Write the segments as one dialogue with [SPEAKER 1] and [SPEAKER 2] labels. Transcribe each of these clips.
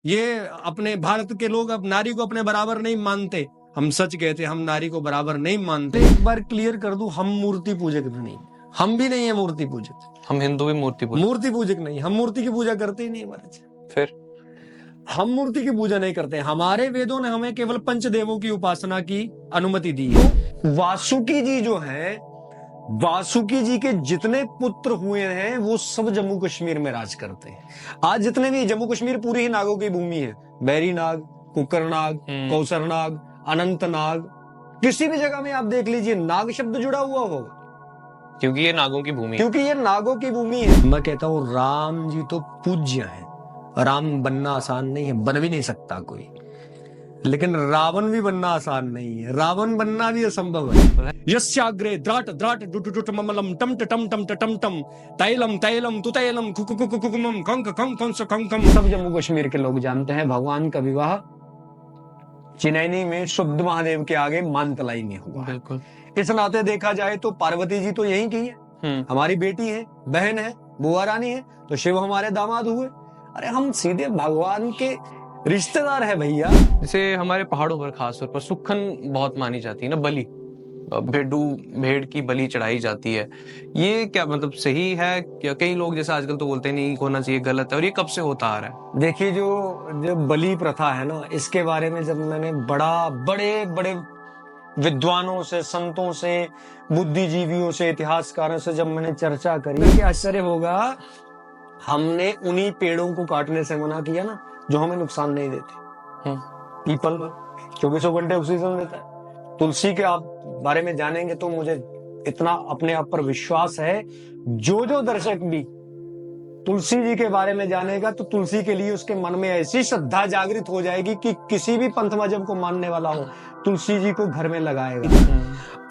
[SPEAKER 1] ये अपने भारत के लोग अब नारी को अपने बराबर नहीं मानते। हम सच कहते, हम नारी को बराबर नहीं मानते। एक बार क्लियर कर दूं, हम मूर्ति पूजक भी नहीं, हम भी नहीं है मूर्ति पूजक।
[SPEAKER 2] हम हिंदू भी मूर्ति
[SPEAKER 1] पूजक नहीं, हम मूर्ति की पूजा करते ही नहीं महाराज।
[SPEAKER 2] फिर
[SPEAKER 1] हम मूर्ति की पूजा नहीं करते। हमारे वेदों ने हमें केवल पंचदेवों की उपासना की अनुमति दी है। वासुकी जी जो है, वासुकी जी के जितने पुत्र हुए हैं वो सब जम्मू कश्मीर में राज करते हैं। आज जितने भी, जम्मू कश्मीर पूरी ही नागों की भूमि है। बैरी नाग, कुकर नाग, कौसर नाग, अनंत नाग, किसी भी जगह में आप देख लीजिए नाग शब्द जुड़ा हुआ होगा,
[SPEAKER 2] क्योंकि ये नागों की भूमि,
[SPEAKER 1] क्योंकि ये नागों की भूमि है। मैं कहता हूँ राम जी तो पूज्य है। राम बनना आसान नहीं है, बन भी नहीं सकता कोई, लेकिन रावण भी बनना आसान नहीं है। रावण बनना भी असंभव है। यस्याग्रे द्राट द्राट डुट डुट ममलम टम टम टम टम टम तैलम तैलम तुतैलम कुकुकुकुकुकुमम कंक कंक कंस कंकम। सब जम्मू कश्मीर के लोग जानते हैं भगवान का विवाह चिनैनी में शुद्ध महादेव के आगे मानतलाई में हुआ।
[SPEAKER 2] बिल्कुल।
[SPEAKER 1] इस नाते देखा जाए तो पार्वती जी तो यहीं की है, हमारी बेटी है, बहन है, बुआ रानी है, तो शिव हमारे दामाद हुए। अरे हम सीधे भगवान के रिश्तेदार है भैया।
[SPEAKER 2] जैसे हमारे पहाड़ों पर खास तौर पर सुक्खन बहुत मानी जाती है ना, बलि, भेड़ की बलि चढ़ाई जाती है। ये क्या मतलब सही है? क्या कई लोग जैसे आजकल तो बोलते हैं नहीं होना चाहिए, गलत है, और ये कब से होता आ रहा है?
[SPEAKER 1] देखिए जो बलि प्रथा है ना, इसके बारे में जब मैंने बड़े बड़े विद्वानों से, संतों से, बुद्धिजीवियों से, इतिहासकारों से जब मैंने चर्चा करी, क्या आश्चर्य होगा। हमने उन्हीं पेड़ों को काटने से मना किया ना जो हमें नुकसान नहीं देते। पीपल 24 घंटे ऑक्सीजन देता है। तुलसी के आप बारे में जानेंगे तो मुझे इतना अपने आप पर विश्वास है, जो दर्शक भी तुलसी जी के बारे में जानेगा तो तुलसी के लिए उसके मन में ऐसी श्रद्धा जागृत हो जाएगी कि किसी भी पंथ मजहब को मानने वाला हो तुलसी जी को घर में लगाएगा।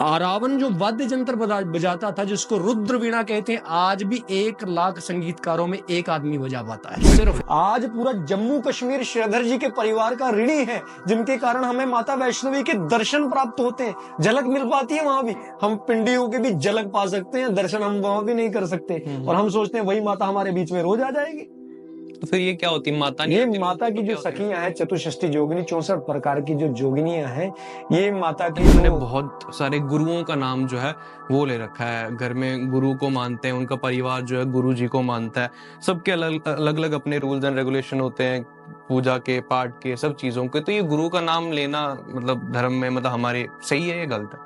[SPEAKER 1] रावण जो वाद्य यंत्र बजाता था, जिसको रुद्र वीणा कहते हैं, आज भी 1 लाख संगीतकारों में एक आदमी बजा पाता है सिर्फ। आज पूरा जम्मू कश्मीर श्रीधर जी के परिवार का ऋणी है, जिनके कारण हमें माता वैष्णवी के दर्शन प्राप्त होते हैं, झलक मिल पाती है वहां भी। हम पिंडी होके भी झलक पा सकते हैं, दर्शन हम वहां भी नहीं कर सकते, और हम सोचते हैं वही माता हमारे बीच में रोज आ जाएगी।
[SPEAKER 2] तो फिर ये क्या होती है माता?
[SPEAKER 1] ये माता की जो सखियां हैं, चतुष्षष्ठी जोगिनी, 64 प्रकार की जो जोगिनियां हैं, ये माता की।
[SPEAKER 2] मैंने बहुत सारे गुरुओं का नाम जो है वो ले रखा है, घर में गुरु को मानते हैं, उनका परिवार जो है गुरु जी को मानता है। सबके अलग अलग अपने रूल्स एंड रेगुलेशन होते हैं, पूजा के, पाठ के, सब चीजों के। तो ये गुरु का नाम लेना मतलब धर्म में मतलब हमारे सही है या गलत है?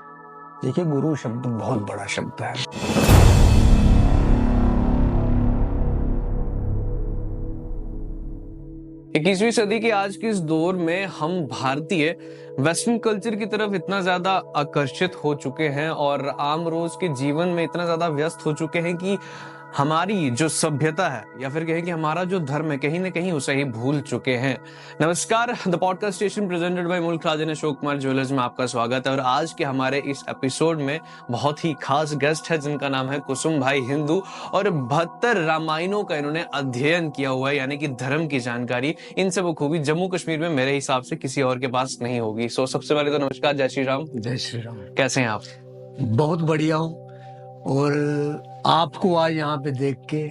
[SPEAKER 1] देखिए गुरु शब्द बहुत बड़ा शब्द है।
[SPEAKER 2] 21वीं सदी के आज के इस दौर में हम भारतीय वेस्टर्न कल्चर की तरफ इतना ज्यादा आकर्षित हो चुके हैं और आम रोज के जीवन में इतना ज्यादा व्यस्त हो चुके हैं कि हमारी जो सभ्यता है या फिर कहें कि हमारा जो धर्म है कहीं ना कहीं उसे ही भूल चुके हैं। नमस्कार, the podcast station presented by मुल्क राजन अशोक कुमार ज्वेलर्स में आपका स्वागत है। और आज के हमारे इस एपिसोड में बहुत ही खास गेस्ट है जिनका नाम है कुसुम भाई हिंदू, और 72 रामायणों का इन्होंने अध्ययन किया हुआ है, यानी कि धर्म की जानकारी। इन सब खूबी जम्मू कश्मीर में मेरे हिसाब से किसी और के पास नहीं होगी। सो सबसे पहले तो नमस्कार, जय श्री राम।
[SPEAKER 1] जय श्री राम।
[SPEAKER 2] कैसे हैं आप?
[SPEAKER 1] बहुत बढ़िया हूँ, और आपको आज यहाँ पे देख के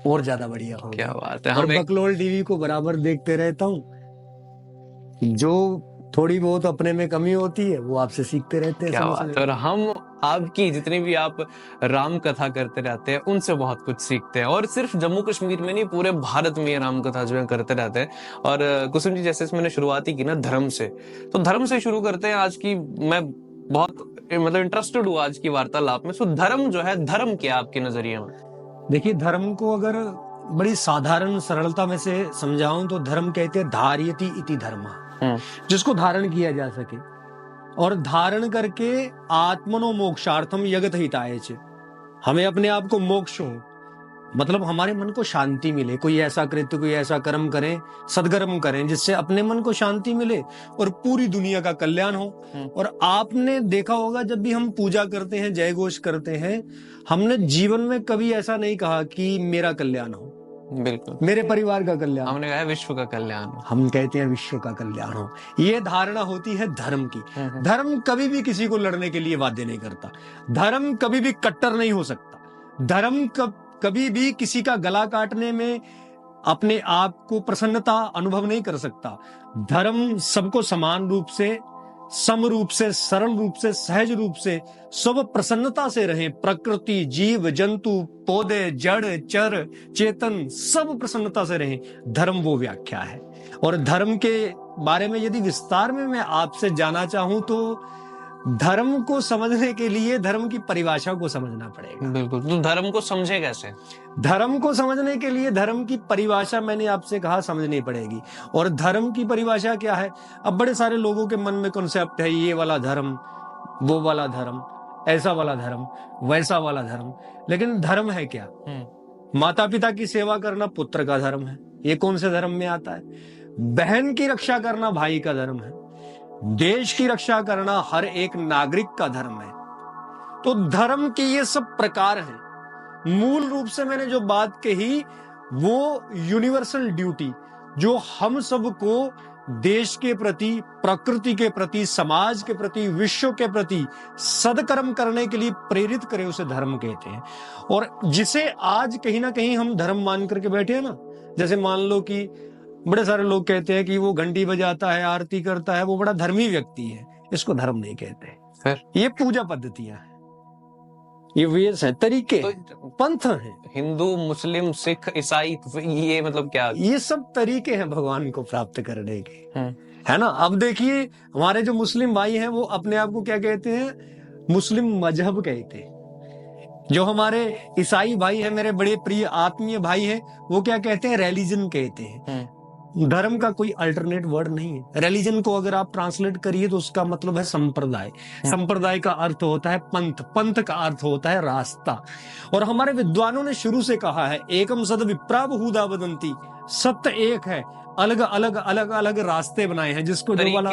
[SPEAKER 1] और ज्यादा बढ़िया हो।
[SPEAKER 2] क्या बात है।
[SPEAKER 1] और बकलोल टीवी को बराबर देखते रहता हूँ, जो थोड़ी बहुत अपने में कमी होती है वो आपसे सीखते रहते हैं।
[SPEAKER 2] क्या बात है। और हम आपकी जितनी भी आप राम कथा करते रहते हैं उनसे बहुत कुछ सीखते हैं, और सिर्फ जम्मू कश्मीर में नहीं पूरे भारत में ये राम कथा जो है करते रहते हैं। और कुसुम जी, जैसे मैंने शुरुआत ही की ना धर्म से, तो धर्म से शुरू करते हैं आज की। मैं बहुत मतलब इंटरेस्टेड हूँ आज की वार्तालाप में। सो धर्म जो है, धर्म क्या आपके नजरिए में?
[SPEAKER 1] देखिए धर्म को अगर बड़ी साधारण सरलता में से समझाऊं तो धर्म कहते हैं धार्यति इति धर्म, जिसको धारण किया जा सके, और धारण करके आत्मनो मोक्षार्थम यगत हिताय च, हमें अपने आप को मोक्ष हो, मतलब हमारे मन को शांति मिले। कोई ऐसा कृत्य, कोई ऐसा कर्म करें, सदकर्म करें जिससे अपने मन को शांति मिले और पूरी दुनिया का कल्याण हो। और आपने देखा होगा जब भी हम पूजा करते हैं, जय घोष करते हैं, हमने जीवन में कभी ऐसा नहीं कहा कि मेरा कल्याण हो,
[SPEAKER 2] बिल्कुल
[SPEAKER 1] मेरे परिवार का कल्याण,
[SPEAKER 2] हमने कहा विश्व का कल्याण हो।
[SPEAKER 1] हम कहते हैं विश्व का कल्याण हो। ये धारणा होती है धर्म की। धर्म कभी भी किसी को लड़ने के लिए बाध्य नहीं करता। धर्म कभी भी कट्टर नहीं हो सकता। धर्म कभी भी किसी का गला काटने में अपने आप को प्रसन्नता अनुभव नहीं कर सकता। धर्म सबको समान रूप से, सम रूप से, सरल रूप से, सहज रूप से, सब प्रसन्नता से रहें। प्रकृति, जीव जंतु, पौधे, जड़, चर, चेतन, सब प्रसन्नता से रहें। धर्म वो व्याख्या है। और धर्म के बारे में यदि विस्तार में मैं आपसे जानना चाहूं तो धर्म को समझने के लिए धर्म की परिभाषा को समझना पड़ेगा।
[SPEAKER 2] बिल्कुल। तो धर्म को समझे कैसे?
[SPEAKER 1] धर्म को समझने के लिए धर्म की परिभाषा मैंने आपसे कहा समझनी पड़ेगी। और धर्म की परिभाषा क्या है? अब बड़े सारे लोगों के मन में कॉन्सेप्ट है, ये वाला धर्म, वो वाला धर्म, ऐसा वाला धर्म, वैसा वाला धर्म। लेकिन धर्म है क्या? माता पिता की सेवा करना पुत्र का धर्म है। ये कौन से धर्म में आता है? बहन की रक्षा करना भाई का धर्म है। देश की रक्षा करना हर एक नागरिक का धर्म है। तो धर्म के ये सब प्रकार हैं। मूल रूप से मैंने जो बात कही वो यूनिवर्सल ड्यूटी, जो हम सबको देश के प्रति, प्रकृति के प्रति, समाज के प्रति, विश्व के प्रति सदकर्म करने के लिए प्रेरित करे, उसे धर्म कहते हैं। और जिसे आज कहीं ना कहीं हम धर्म मान करके बैठे हैं ना, जैसे मान लो कि बड़े सारे लोग कहते हैं कि वो घंटी बजाता है, आरती करता है, वो बड़ा धर्मी व्यक्ति है। इसको धर्म नहीं कहते।
[SPEAKER 2] फिर
[SPEAKER 1] ये पूजा पद्धतियां हैं, ये वेश है, तरीके
[SPEAKER 2] तो
[SPEAKER 1] पंथ हैं।
[SPEAKER 2] हिंदू, मुस्लिम, सिख, ईसाई, ये मतलब क्या?
[SPEAKER 1] ये सब तरीके हैं भगवान को प्राप्त करने के, है ना। अब देखिए हमारे जो मुस्लिम भाई हैं वो अपने आप को क्या कहते हैं? मुस्लिम मजहब कहते हैं। जो हमारे ईसाई भाई हैं, मेरे बड़े प्रिय आत्मीय भाई हैं, वो क्या कहते हैं? रिलीजन कहते हैं। धर्म का कोई अल्टरनेट वर्ड नहीं है। रिलीजन को अगर आप ट्रांसलेट करिए तो उसका मतलब है संप्रदाय। संप्रदाय का अर्थ होता है पंथ, पंथ का अर्थ होता है रास्ता। और हमारे विद्वानों ने शुरू से कहा है, एकम सद विप्रा बहुधा वदंती, सत्य एक है, अलग अलग अलग अलग रास्ते बनाए हैं, जिसको जो वाला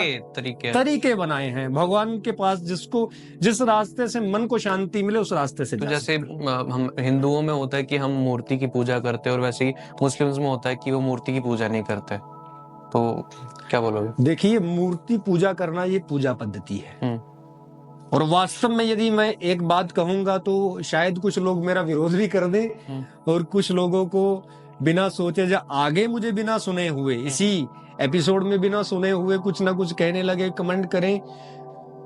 [SPEAKER 1] तरीके बनाए हैं भगवान के पास, जिसको जिस रास्ते से मन को शांति मिले उस रास्ते से।
[SPEAKER 2] तो जैसे हम हिंदुओं में होता है कि हम मूर्ति की पूजा करते हैं, और वैसे ही मुस्लिम्स में होता है कि वो मूर्ति की पूजा नहीं करते, तो क्या बोलोगे? देखिए, मूर्ति पूजा करना ये पूजा पद्धति है। और वास्तव में यदि मैं एक बात कहूंगा तो शायद कुछ लोग मेरा विरोध भी कर दें, और कुछ लोगों को बिना सोचे या आगे मुझे बिना सुने हुए, इसी एपिसोड में बिना सुने हुए कुछ ना कुछ कहने लगे, कमेंट करें।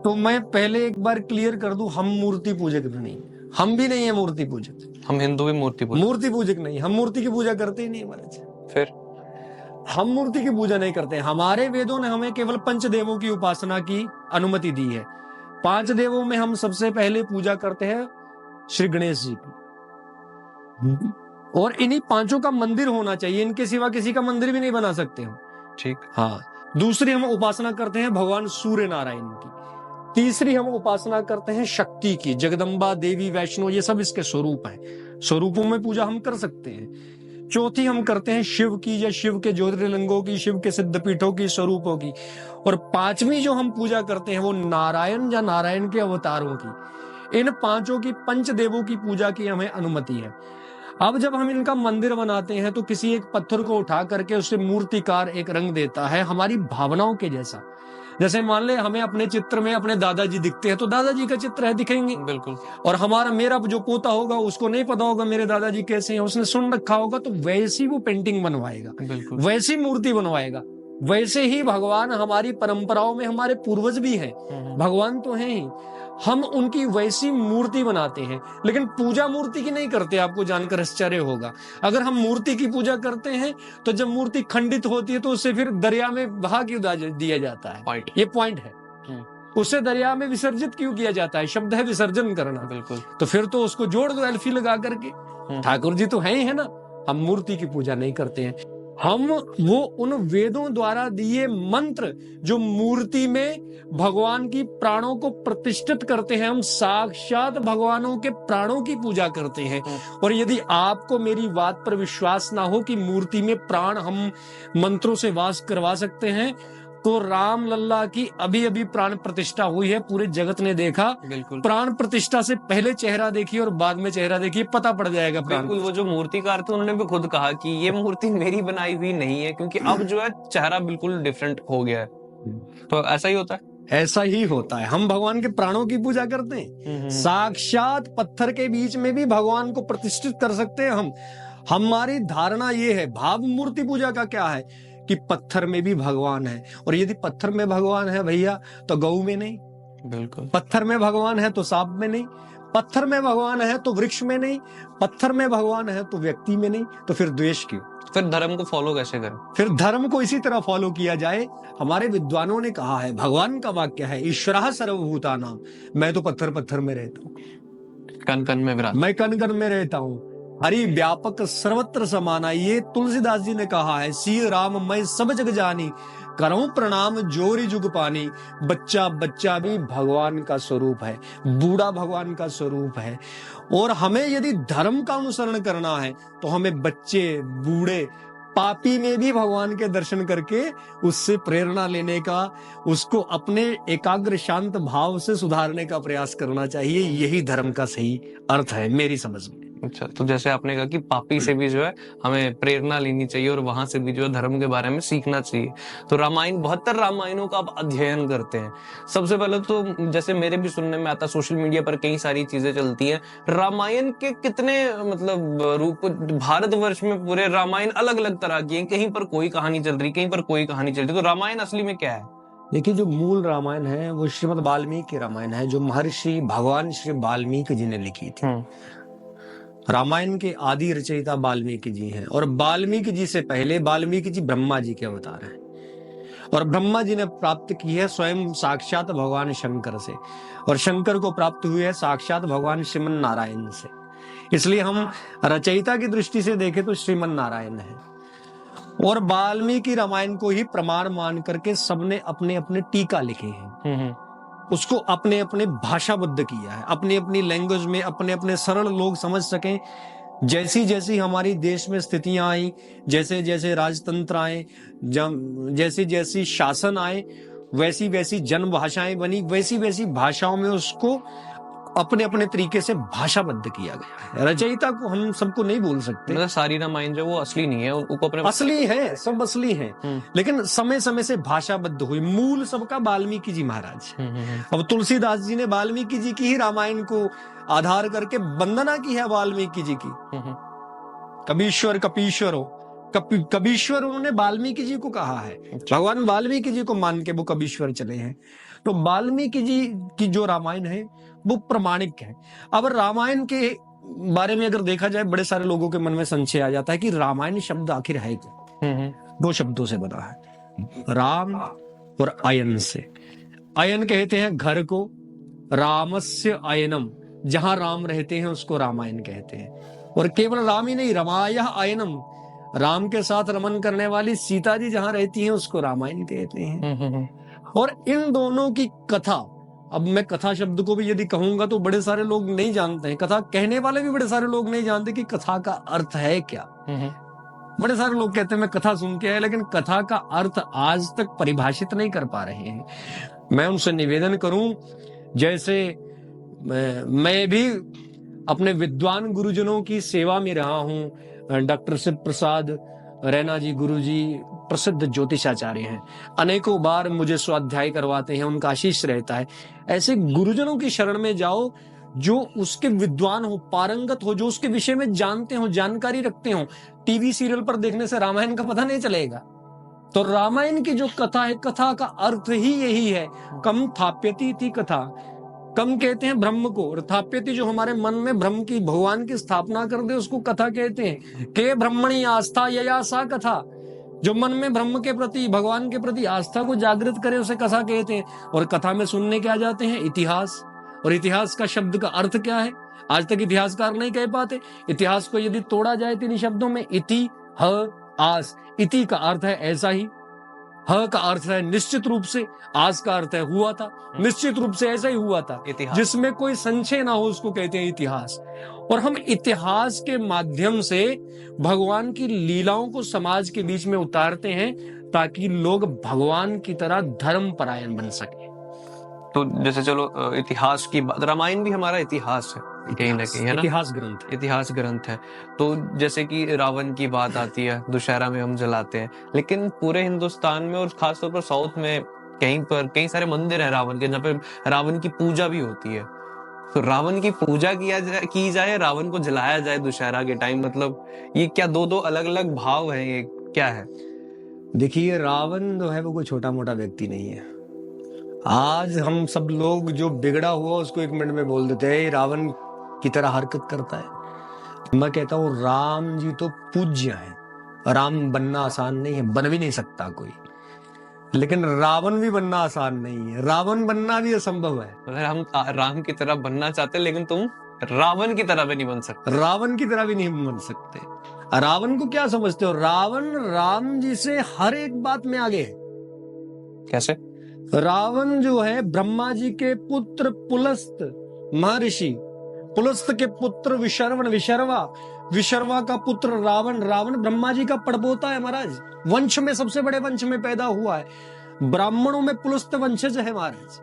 [SPEAKER 2] तो मैं पहले एक बार क्लियर कर दूं, हम मूर्ति पूजक भी नहीं, हम भी नहीं है मूर्ति पूजक। हम हिंदू भी मूर्ति पूजक नहीं, हम मूर्ति की पूजा करते ही नहीं महाराज। फिर हम मूर्ति की पूजा नहीं करते। हमारे वेदों ने हमें केवल पंचदेवों की उपासना की अनुमति दी है। 5 देवों में हम सबसे पहले पूजा करते हैं श्री गणेश जी की, और इन्हीं 5 का मंदिर होना चाहिए, इनके सिवा किसी का मंदिर भी नहीं बना सकते हो। ठीक, हाँ। दूसरी हम उपासना करते हैं भगवान सूर्य नारायण की। तीसरी हम उपासना करते हैं शक्ति की, जगदम्बा देवी, वैष्णो, ये सब इसके स्वरूप हैं। स्वरूपों में पूजा हम कर सकते हैं। चौथी हम करते हैं शिव की, या शिव के ज्योतिर्लिंगों की, शिव के सिद्धपीठों की, स्वरूपों की। और 5वीं जो हम पूजा करते हैं वो नारायण या नारायण के अवतारों की। इन 5 की, पंचदेवों की पूजा की हमें अनुमति है। अब जब हम इनका मंदिर बनाते हैं तो किसी एक पत्थर को उठा करके उसे मूर्तिकार एक रंग देता है हमारी भावनाओं के जैसा। जैसे मान ले हमें अपने चित्र में अपने दादाजी दिखते हैं तो दादाजी का चित्र है, दिखेंगे बिल्कुल। और मेरा जो पोता होगा उसको नहीं पता होगा मेरे दादाजी कैसे हैं, उसने सुन रखा होगा, तो वैसी वो पेंटिंग बनवाएगा, वैसी मूर्ति बनवाएगा। वैसे ही भगवान हमारी परंपराओं में हमारे पूर्वज भी हैं, भगवान तो हैं ही, हम उनकी वैसी मूर्ति बनाते हैं। लेकिन पूजा मूर्ति की नहीं करते। आपको जानकर आश्चर्य होगा, अगर हम मूर्ति की पूजा करते हैं तो जब मूर्ति खंडित होती है तो उसे फिर दरिया में बहा क्यों दिया जाता है? ये पॉइंट है। उसे दरिया में विसर्जित क्यों किया जाता है? शब्द है विसर्जन करना। बिल्कुल। तो फिर तो उसको जोड़ दो एल्फी लगा करके। ठाकुर जी तो हैं ही, है ना। हम मूर्ति की पूजा नहीं करते हैं। हम वो उन वेदों द्वारा दिए मंत्र जो मूर्ति में भगवान की प्राणों को प्रतिष्ठित करते हैं, हम साक्षात भगवानों के प्राणों की पूजा करते हैं। और यदि आपको मेरी बात पर विश्वास ना हो कि मूर्ति में प्राण हम मंत्रों से वास करवा सकते हैं, तो राम लल्ला की अभी अभी प्राण प्रतिष्ठा हुई है, पूरे जगत ने देखा। बिल्कुल। प्राण प्रतिष्ठा से पहले चेहरा देखिए और बाद में चेहरा देखिए, पता पड़ जाएगा प्राण। बिल्कुल। वो जो मूर्तिकार थे उन्होंने भी खुद कहा कि ये मूर्ति मेरी बनाई हुई नहीं है, क्योंकि अब जो है चेहरा बिल्कुल डिफरेंट हो गया है। तो ऐसा ही होता है। ऐसा ही होता है। हम भगवान के प्राणों की पूजा करते हैं। साक्षात पत्थर के बीच में भी भगवान को प्रतिष्ठित कर सकते हैं हम।
[SPEAKER 1] हमारी धारणा ये है, भाव मूर्ति पूजा का क्या है कि पत्थर में भी भगवान है, और यदि पत्थर में भगवान है भैया तो गऊ में नहीं,
[SPEAKER 2] बिल्कुल।
[SPEAKER 1] पत्थर में भगवान है तो सांप में नहीं, पत्थर में भगवान है तो वृक्ष में नहीं, पत्थर में भगवान है तो व्यक्ति में नहीं, तो फिर द्वेष क्यों?
[SPEAKER 2] फिर धर्म को फॉलो कैसे करें?
[SPEAKER 1] फिर धर्म को इसी तरह फॉलो किया जाए। हमारे विद्वानों ने कहा है, भगवान का वाक्य है, ईश्वरः सर्वभूतानां, मैं तो पत्थर पत्थर में रहता हूँ,
[SPEAKER 2] कण कण में विराज।
[SPEAKER 1] मैं कण कण में रहता हूँ, हरि व्यापक सर्वत्र समाना, ये तुलसीदास जी ने कहा है। सी राम मैं सब जग जानी, करऊं प्रणाम जोरी जुग पानी। बच्चा बच्चा भी भगवान का स्वरूप है, बूढ़ा भगवान का स्वरूप है। और हमें यदि धर्म का अनुसरण करना है तो हमें बच्चे बूढ़े पापी में भी भगवान के दर्शन करके उससे प्रेरणा लेने का, उसको अपने एकाग्र शांत भाव से सुधारने का प्रयास करना चाहिए। यही धर्म का सही अर्थ है मेरी समझ में।
[SPEAKER 2] अच्छा, तो जैसे आपने कहा कि पापी से भी जो है हमें प्रेरणा लेनी चाहिए और वहां से भी जो है धर्म के बारे में सीखना चाहिए। तो रामायण, 72 रामायणों का आप अध्ययन करते हैं। सबसे पहले तो जैसे मेरे भी सुनने में आता, सोशल मीडिया पर कई सारी चीजें चलती हैं, रामायण के कितने मतलब रूप भारतवर्ष में पूरे रामायण अलग अलग तरह की हैं, कहीं पर कोई कहानी चल रही, कहीं पर कोई कहानी चल रही, तो रामायण असली में क्या है?
[SPEAKER 1] देखिए, जो मूल रामायण है वो श्रीमद् वाल्मीकि रामायण है, जो महर्षि भगवान श्री वाल्मीकि जी ने लिखी थी। रामायण के आदि रचयिता वाल्मीकि जी हैं, और वाल्मीकि जी से पहले वाल्मीकि जी ब्रह्मा जी के अवतार हैं, और ब्रह्मा जी ने प्राप्त की है स्वयं साक्षात भगवान शंकर से, और शंकर को प्राप्त हुई है साक्षात भगवान श्रीमन नारायण से। इसलिए हम रचयिता की दृष्टि से देखें तो श्रीमन नारायण है। और वाल्मीकि रामायण को ही प्रमाण मान करके सबने अपने अपने टीका लिखे हैं, उसको अपने अपने भाषाबद्ध किया है, अपनी अपनी लैंग्वेज में, अपने अपने सरल लोग समझ सकें। जैसी जैसी हमारी देश में स्थितियां आई, जैसे जैसे राजतंत्र आए, जैसी जैसी शासन आए, वैसी वैसी जन भाषाएं बनी, वैसी वैसी भाषाओं में उसको अपने अपने तरीके से भाषाबद्ध किया गया है। रचयिता को हम सबको नहीं बोल सकते,
[SPEAKER 2] मतलब सारी रामायण जो वो असली नहीं है, उनको अपने
[SPEAKER 1] असली है, सब असली है, लेकिन समय समय से भाषाबद्ध हुई। मूल सबका वाल्मीकि जी महाराज। अब तुलसीदास जी ने वाल्मीकि जी की ही रामायण को आधार करके वंदना की है वाल्मीकि जी की। कबीश्वर कपीश्वर हो, कबीश्वर उन्होंने वाल्मीकि जी को कहा है, भगवान वाल्मीकि जी को मान के वो कबीश्वर चले हैं। तो वाल्मीकि जी की जो रामायण है वो प्रमाणिक है। अब रामायण के बारे में अगर देखा जाए, बड़े सारे लोगों के मन में संशय आ जाता है कि रामायण शब्द आखिर है क्या। 2 शब्दों से बना है, राम और अयन से। अयन कहते हैं घर को, रामस्य अयनम, जहां राम रहते हैं उसको रामायण कहते हैं। और केवल राम ही नहीं, रमाया अयनम, राम के साथ रमन करने वाली सीता जी जहां रहती हैं उसको रामायण कहते हैं। और इन दोनों की कथा, अब मैं कथा शब्द को भी यदि कहूंगा तो बड़े सारे लोग नहीं जानते हैं, कथा कहने वाले भी बड़े सारे लोग नहीं जानते कि कथा का अर्थ है क्या। बड़े सारे लोग कहते हैं मैं कथा सुन के आया, लेकिन कथा का अर्थ आज तक परिभाषित नहीं कर पा रहे हैं। मैं उनसे निवेदन करूं, जैसे मैं भी अपने विद्वान गुरुजनों की सेवा में रहा हूं, डॉक्टर शिव प्रसाद रैना जी गुरु जी प्रसिद्ध ज्योतिषाचार्य हैं, अनेकों बार मुझे स्वाध्याय करवाते हैं, उनका आशीष रहता है। ऐसे गुरुजनों की शरण में जाओ जो उसके विद्वान हो, पारंगत हो, जो उसके विषय में जानते हो, जानकारी रखते हो। टीवी सीरियल पर देखने से रामायण का पता नहीं चलेगा। तो रामायण की जो कथा है, कथा का अर्थ ही यही है। कम थाप्यति थी कथा, कम कहते हैं ब्रह्म को, और थाप्यति जो हमारे मन में ब्रह्म की, भगवान की स्थापना कर दे उसको कथा कहते हैं। के ब्रह्मणी आस्था यया सा कथा, जो मन में ब्रह्म के प्रति, भगवान के प्रति आस्था को जागृत करे उसे कथा कहते हैं। और कथा में सुनने के आ जाते हैं इतिहास, और इतिहास का शब्द का अर्थ क्या है आज तक इतिहासकार नहीं कह पाते। इतिहास को यदि तोड़ा जाए 3 शब्दों में, इति ह आस, इति का अर्थ है ऐसा ही, ह का अर्थ है निश्चित रूप से, आस का अर्थ है हुआ था, निश्चित रूप से ऐसा ही हुआ था, जिसमें कोई संशय ना हो उसको कहते हैं इतिहास। और हम इतिहास के माध्यम से भगवान की लीलाओं को समाज के बीच में उतारते हैं ताकि लोग भगवान की तरह धर्म परायण बन सके।
[SPEAKER 2] तो जैसे चलो इतिहास की बात, रामायण भी हमारा इतिहास है कहीं ना कहीं, है ना, इतिहास ग्रंथ है। तो जैसे कि रावण की बात आती है, दशहरा में हम जलाते हैं, लेकिन पूरे हिंदुस्तान में और खासतौर पर साउथ में कहीं पर कई सारे मंदिर है रावण के, जहाँ पे रावण की पूजा भी होती है। तो रावण की पूजा की जाए, रावण को जलाया जाए दशहरा के टाइम, मतलब ये क्या दो दो अलग अलग भाव हैं, ये क्या है?
[SPEAKER 1] देखिए, रावण जो है वो कोई छोटा मोटा व्यक्ति नहीं है। आज हम सब लोग जो बिगड़ा हुआ उसको 1 मिनट में बोल देते हैं, "ये रावण की तरह हरकत करता है।" मैं कहता हूँ राम जी तो पूज्य है। राम बनना आसान नहीं है, बन भी नहीं सकता कोई। लेकिन रावण भी बनना आसान नहीं है, रावण बनना भी असंभव है।
[SPEAKER 2] अगर हम राम की तरह बनना चाहते हैं, लेकिन तुम रावण की तरह भी नहीं बन सकते।
[SPEAKER 1] रावण की तरह भी नहीं बन सकते। रावण को क्या समझते हो? रावण राम जी से हर एक बात में आगे है।
[SPEAKER 2] कैसे?
[SPEAKER 1] रावण जो है ब्रह्मा जी के पुत्र पुलस्त महर्षि, पुलस्त के पुत्र विशर्वण, विशर्वा का पुत्र रावण, रावण ब्रह्मा जी का पड़पोता है महाराज। वंश में सबसे बड़े वंश में पैदा हुआ है। ब्राह्मणों में पुलस्त वंशज है महाराज।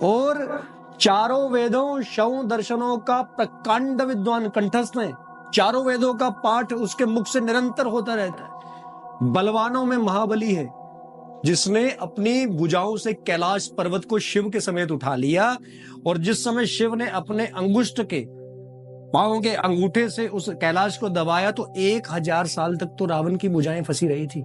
[SPEAKER 1] और चारों वेदों शव दर्शनों का प्रकांड विद्वान कंठस्थ है। चारों वेदों का पाठ उसके मुख से निरंतर होता रहता है। बलवानों में महाबली है, जिसने अपनी भुजाओं से कैलाश पर्वत को शिव के समेत उठा लिया। और जिस समय शिव ने अपने अंगुष्ठ के पांव के अंगूठे से उस कैलाश को दबाया तो 1000 साल तक तो रावण की भुजाएं फंसी रही थी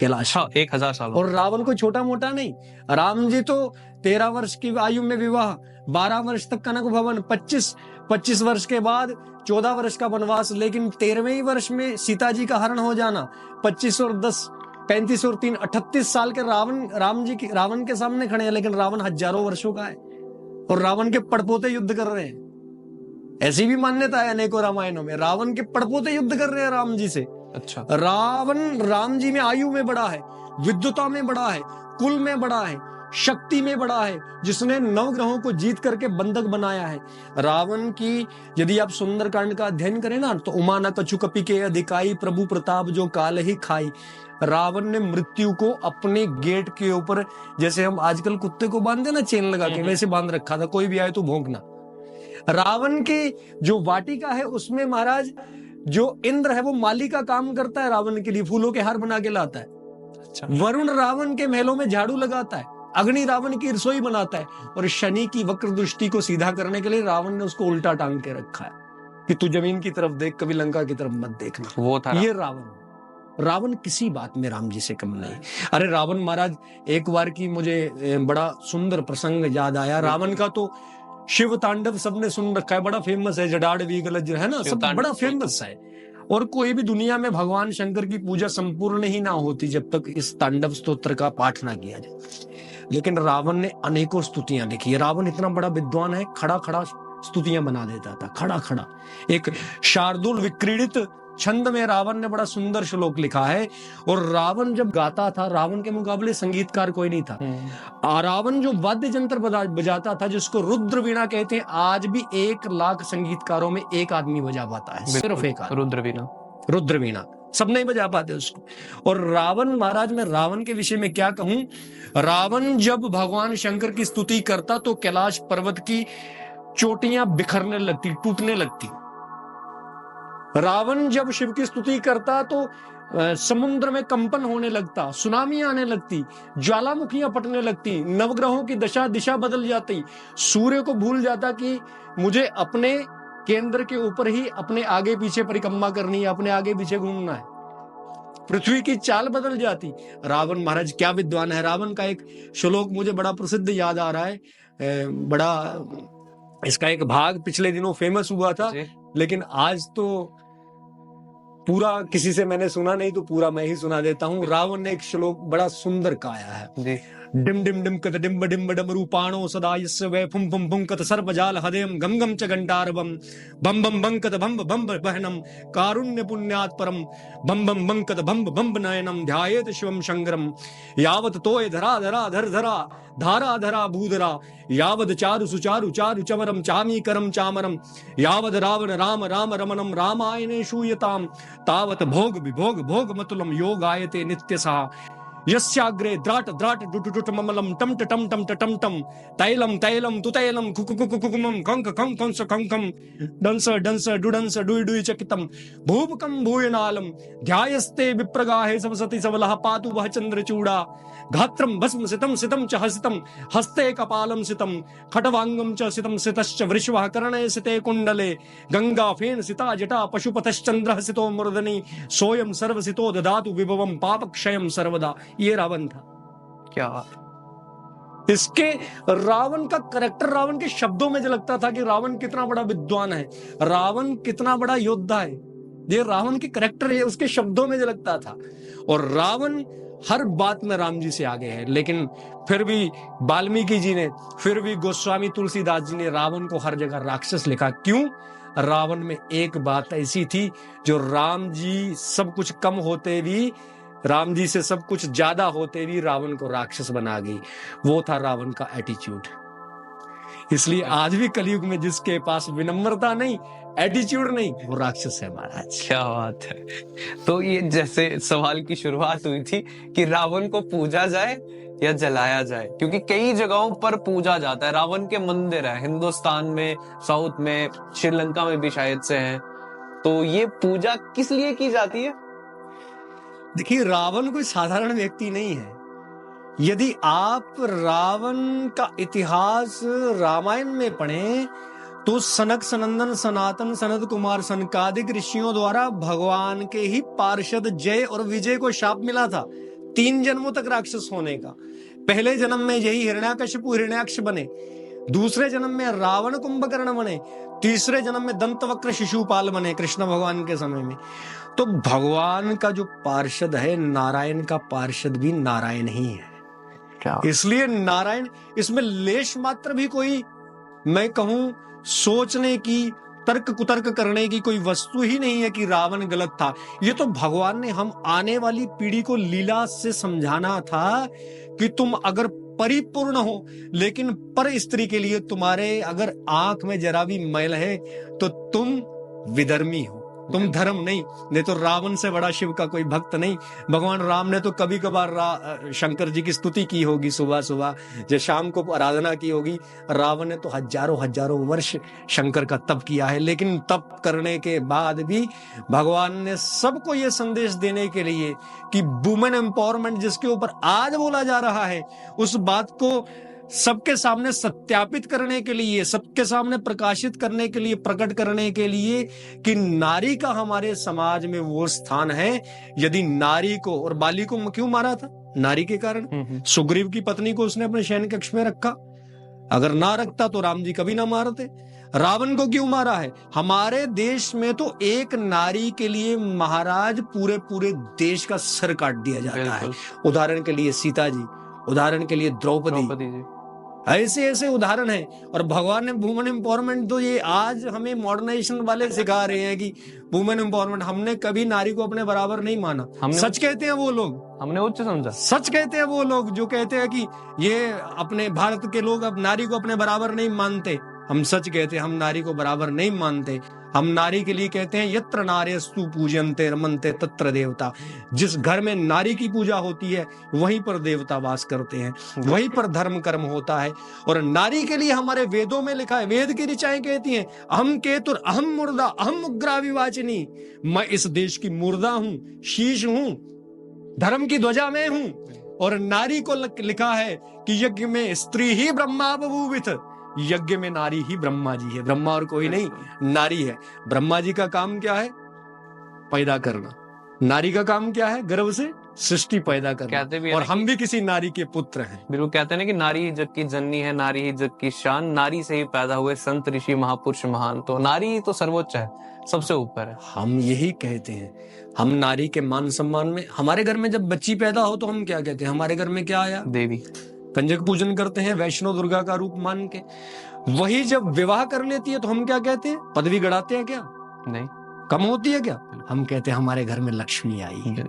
[SPEAKER 1] कैलाश।
[SPEAKER 2] हाँ, 1000 साल।
[SPEAKER 1] और रावण को छोटा मोटा नहीं। राम जी तो 13 वर्ष की आयु में विवाह, 12 वर्ष तक कनक भवन, 25 वर्ष के बाद 14 वर्ष का वनवास, लेकिन 13वें ही वर्ष में सीता जी का हरण हो जाना। 25 और 10, 35 और 3, 38 साल के रावण के सामने खड़े हैं, लेकिन रावण हजारों वर्षों का है और रावण के पड़पोते युद्ध कर रहे हैं। ऐसी भी मान्यता है अनेकों रामायणों में, रावण के पड़पोते युद्ध कर रहे हैं राम जी से।
[SPEAKER 2] अच्छा।
[SPEAKER 1] रावण राम जी में आयु में बड़ा है, विद्वता में बड़ा है, कुल में बड़ा है, शक्ति में बड़ा है, जिसने 9 ग्रहों को जीत करके बंधक बनाया है। रावण की यदि आप सुंदरकांड का अध्ययन करें ना, तो उमा न कछु कपि के अधिकाई, प्रभु प्रताप जो काल ही खाई। रावण ने मृत्यु को अपने गेट के ऊपर, जैसे हम आजकल कुत्ते को बांधते ना चेन लगा के, वैसे बांध रखा था, कोई भी आए तो भौंकना। रावण की जो वाटिका है उसमें महाराज जो इंद्र है वो माली का काम करता है, रावण के लिए फूलों के हार बना के लाता है।
[SPEAKER 2] अच्छा।
[SPEAKER 1] वरुण रावण के महलों में झाड़ू लगाता है, अग्नि रावण की रसोई बनाता है, और शनि की वक्र दृष्टि को सीधा करने के लिए रावण ने उसको उल्टा टांग के रखा है कि तू जमीन की तरफ देख, कभी लंका की तरफ मत देखना।
[SPEAKER 2] वो था
[SPEAKER 1] ये रावण किसी बात में राम जी से कम नहीं। अरे रावण महाराज, एक बार की मुझे बड़ा सुंदर प्रसंग याद आया। रावण का तो शिव तांडव सबने सुन रखा है, बड़ा फेमस है, जडाड़ वीगलज है ना, सब बड़ा फेमस है। और कोई भी दुनिया में भगवान शंकर की पूजा संपूर्ण ही ना होती जब तक इस तांडव स्तोत्र का पाठ ना किया जाए। लेकिन रावण ने अनेकों स्तुतियां लिखी है। रावण इतना बड़ा विद्वान है, खड़ा खड़ा स्तुतियां बना देता था, खड़ा खड़ा। एक शार्दुल विक्रीडित छंद में रावण ने बड़ा सुंदर श्लोक लिखा है। और रावण जब गाता था, रावण के मुकाबले संगीतकार कोई नहीं था। रावण जो वाद्य यंत्र बजाता था, जिसको रुद्र वीणा कहते हैं, आज भी 1 लाख संगीतकारों में एक आदमी बजा पाता है, सिर्फ एक आदमी। रुद्र वीणा सब नहीं बजा पाते उसको। और रावण महाराज, मैं रावण के विषय में क्या कहूं, रावण जब भगवान शंकर की स्तुति करता तो कैलाश पर्वत की चोटियां बिखरने लगती, टूटने लगती। रावण जब शिव की स्तुति करता तो समुद्र में कंपन होने लगता, सुनामी आने लगती, ज्वालामुखियां फटने लगती, नवग्रहों की दशा दिशा बदल जाती, सूर्य को भूल जाता कि मुझे अपने केंद्र के ऊपर ही अपने आगे पीछे परिक्रमा करनी है, अपने आगे पीछे घूमना है, पृथ्वी की चाल बदल जाती। रावण महाराज क्या विद्वान है। रावण का एक श्लोक मुझे बड़ा प्रसिद्ध याद आ रहा है, बड़ा इसका एक भाग पिछले दिनों फेमस हुआ था, लेकिन आज तो पूरा किसी से मैंने सुना नहीं, तो पूरा मैं ही सुना देता हूँ। रावण ने एक श्लोक बड़ा सुंदर गाया है। डिम डिम डिम कत डिम्ब डिम्ब डम रूपाणो सदा यस्य वै फुम फुम फुम कत सर्पजाल हृदयम गम गम च घंटारवम बम बम बम कत भम भम बहनम कारुण्य पुण्यात् परम बम बम बम कत भम भम नयनम ध्यायेत शिवम शंकरम यावत तोय धरा धरा धर धरा धारा धरा भूधरा यावद चारु सुचारु चारु चमरम चामी करम चामरम यावद रावण राम राम रमणम रामायणे शूयताम तावत भोग विभोग भोग मतुलम योगायते नित्यसा। यस्याग्रे द्राट द्राट डुटुटुट ममलम टम टम टम टम टम तैलम तैलम तुतैलम कुकुकुकुकुकुमम कंक कंक कंस कंकम डंस डंस डुडंस डुई डुई चकितम भूपकम भूयनालम ध्यायस्ते विप्रगाहे सवसति सवलः पातु वह चंद्रचूड़ा घात्रम भस्म सितम सितम च हसितम हस्ते कपालम सितम खटवांगम च सितम सितश्च वृषभः कर्णे सिते कुंडले गंगा फेन सिता जटा पशुपतश्चंद्रः सितो मूर्धनि सोयम सर्वसितो ददातु विभवम पापक्षयम सर्वदा। ये रावण था।
[SPEAKER 2] क्या
[SPEAKER 1] इसके रावण का करेक्टर, रावण के शब्दों में झलकता था कि रावण कितना बड़ा विद्वान है, रावण कितना बड़ा योद्धा है। ये रावण के करेक्टर है, उसके शब्दों में झलकता था। और रावण हर बात में राम जी से आगे है। लेकिन फिर भी वाल्मीकि जी ने, फिर भी गोस्वामी तुलसीदास जी ने रावण को हर जगह राक्षस लिखा। क्यों? रावण में एक बात ऐसी थी जो राम जी सब कुछ कम होते भी, राम जी से सब कुछ ज्यादा होते भी रावण को राक्षस बना गई। वो था रावण का एटीट्यूड। इसलिए आज भी कलयुग में जिसके पास विनम्रता नहीं, एटीट्यूड नहीं, वो राक्षस है महाराज।
[SPEAKER 2] क्या बात है। तो ये जैसे सवाल की शुरुआत हुई थी कि रावण को पूजा जाए या जलाया जाए, क्योंकि कई जगहों पर पूजा जाता है। रावण के मंदिर है हिंदुस्तान में, साउथ में, श्रीलंका में भी शायद से हैं। तो ये पूजा किस लिए की जाती है?
[SPEAKER 1] देखिए, रावण कोई साधारण व्यक्ति नहीं है। यदि आप रावण का इतिहास रामायण में पढ़ें तो सनक सनंदन सनातन सनत कुमार सनकादिक ऋषियों द्वारा भगवान के ही पार्षद जय और विजय को शाप मिला था 3 जन्मों तक राक्षस होने का। पहले जन्म में यही हिरण्याकशिपु हिरण्याक्ष बने, दूसरे जन्म में रावण कुंभकर्ण बने, तीसरे जन्म में दंतवक्र शिशुपाल बने कृष्ण भगवान के समय में। तो भगवान का जो पार्षद है, नारायण का पार्षद भी नारायण ही है। इसलिए नारायण, इसमें लेश मात्र भी कोई, मैं कहूं, सोचने की, तर्क कुतर्क करने की कोई वस्तु ही नहीं है कि रावण गलत था। ये तो भगवान ने हम आने वाली पीढ़ी को लीला से समझाना था कि तुम अगर परिपूर्ण हो, लेकिन पर स्त्री के लिए तुम्हारे अगर आंख में जरा भी मैल है तो तुम विधर्मी हो, तुम धर्म नहीं तो रावण से बड़ा शिव का कोई भक्त नहीं। भगवान राम ने तो कभी कभार शंकर जी की स्तुति की होगी, सुबह सुबह जब शाम को आराधना की होगी। रावण ने तो हजारों वर्ष शंकर का तप किया है। लेकिन तप करने के बाद भी भगवान ने सबको ये संदेश देने के लिए कि वुमेन एम्पावरमेंट जिसके ऊपर आज बोला जा रहा है, उस बात को सबके सामने सत्यापित करने के लिए, सबके सामने प्रकाशित करने के लिए, प्रकट करने के लिए कि नारी का हमारे समाज में वो स्थान है। यदि नारी को, और बाली को क्यों मारा था? नारी के कारण। सुग्रीव की पत्नी को उसने अपने शयन कक्ष में रखा, अगर ना रखता तो राम जी कभी ना मारते। रावण को क्यों मारा है? हमारे देश में तो एक नारी के लिए महाराज पूरे देश का सर काट दिया जाता है। उदाहरण के लिए सीता जी, उदाहरण के लिए द्रौपदी जी, ऐसे उदाहरण हैं। और भगवान ने वुमेन एम्पावरमेंट, तो ये आज हमें मॉडर्नाइजेशन वाले सिखा रहे हैं कि वुमेन एम्पावरमेंट। हमने कभी नारी को अपने बराबर नहीं माना। सच कहते हैं वो लोग,
[SPEAKER 2] हमने उच्च समझा।
[SPEAKER 1] सच कहते हैं वो लोग जो कहते हैं कि ये अपने भारत के लोग अब नारी को अपने बराबर नहीं मानते। हम सच कहते हैं, हम नारी को बराबर नहीं मानते। हम नारी के लिए कहते हैं यत्र नार्यस्तु पूज्यन्ते रमन्ते तत्र देवता। जिस घर में नारी की पूजा होती है वहीं पर देवता वास करते हैं, वहीं पर धर्म कर्म होता है। और नारी के लिए हमारे वेदों में लिखा है, वेद की ऋचाएं कहती हैं अहम केतुर अहम मुर्दा अहम उग्रा विवाचिनी। मैं इस देश की मुर्दा हूं, शीश हूं, धर्म की ध्वजा में हूं। और नारी को लिखा है कि यज्ञ में स्त्री ही ब्रह्मा बभूविथ, यज्ञ में नारी ही ब्रह्मा जी है। ब्रह्मा और कोई नहीं, नारी है। ब्रह्मा जी का काम क्या है? पैदा करना। नारी का काम क्या है? गर्भ से सृष्टि पैदा करना। और हम भी किसी नारी के पुत्र हैं।
[SPEAKER 2] बिल्कुल, कहते हैं ना कि नारी ही जग की जननी है, नारी ही जग की शान, नारी से ही पैदा हुए संत ऋषि महापुरुष महान। तो नारी तो सर्वोच्च है, सबसे ऊपर है।
[SPEAKER 1] हम यही कहते हैं, हम नारी के मान सम्मान में। हमारे घर में जब बच्ची पैदा हो तो हम क्या कहते हैं? हमारे घर में क्या आया?
[SPEAKER 2] देवी।
[SPEAKER 1] कंजक पूजन करते हैं वैष्णो दुर्गा का रूप मान के। वही जब विवाह कर लेती है तो हम क्या कहते हैं? पदवी गड़ाते हैं क्या?
[SPEAKER 2] नहीं।
[SPEAKER 1] कम होती है क्या? हम कहते हैं हमारे घर में लक्ष्मी आई है।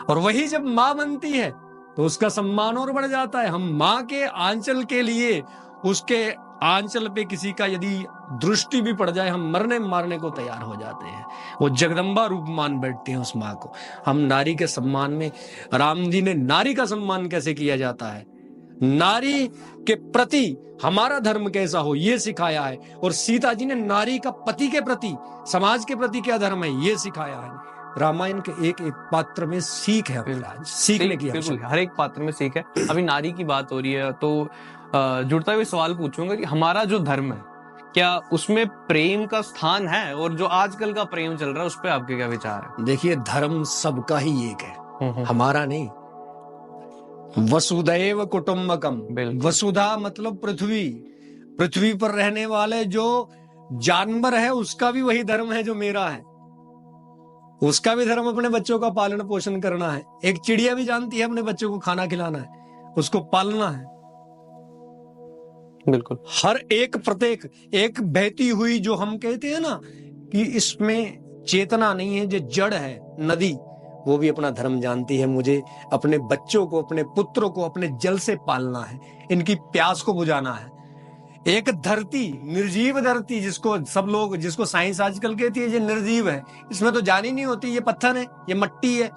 [SPEAKER 1] और वही जब माँ बनती है तो उसका सम्मान और बढ़ जाता है। हम माँ के आंचल के लिए, उसके आंचल पे किसी का यदि दृष्टि भी पड़ जाए हम मरने मारने को तैयार हो जाते हैं। वो जगदम्बा रूप मान बैठते हैं उस माँ को। हम नारी के सम्मान में, राम जी ने नारी का सम्मान कैसे किया जाता है, नारी के प्रति हमारा धर्म कैसा हो ये सिखाया है। और सीता जी ने नारी का पति के प्रति, समाज के प्रति क्या धर्म है ये सिखाया है। रामायण के एक एक पात्र में सीख है, सीखने की
[SPEAKER 2] बिल्कुल,
[SPEAKER 1] आवश्यकता।
[SPEAKER 2] हर एक पात्र में सीख है। अभी नारी की बात हो रही है तो जुड़ता हुआ सवाल पूछूंगा कि हमारा जो धर्म है क्या उसमें प्रेम का स्थान है, और जो आजकल का प्रेम चल रहा है उस पर आपके क्या विचार है?
[SPEAKER 1] देखिए, धर्म सबका ही एक है, हमारा नहीं। वसुदैव कुटुंबकम, वसुधा मतलब पृथ्वी, पृथ्वी पर रहने वाले जो जानवर है उसका भी वही धर्म है जो मेरा है। उसका भी धर्म अपने बच्चों का पालन पोषण करना है। एक चिड़िया भी जानती है अपने बच्चों को खाना खिलाना है, उसको पालना है।
[SPEAKER 2] बिल्कुल,
[SPEAKER 1] हर एक प्रत्येक एक बहती हुई, जो हम कहते हैं ना कि इसमें चेतना नहीं है, जो जड़ है नदी, वो भी अपना धर्म जानती है। मुझे अपने बच्चों को, अपने पुत्रों को अपने जल से पालना है, इनकी प्यास को बुझाना है। एक धरती, निर्जीव धरती, जिसको सब लोग, जिसको साइंस आजकल कहती है ये निर्जीव है, इसमें तो जान ही नहीं होती, ये पत्थर है, ये मट्टी है,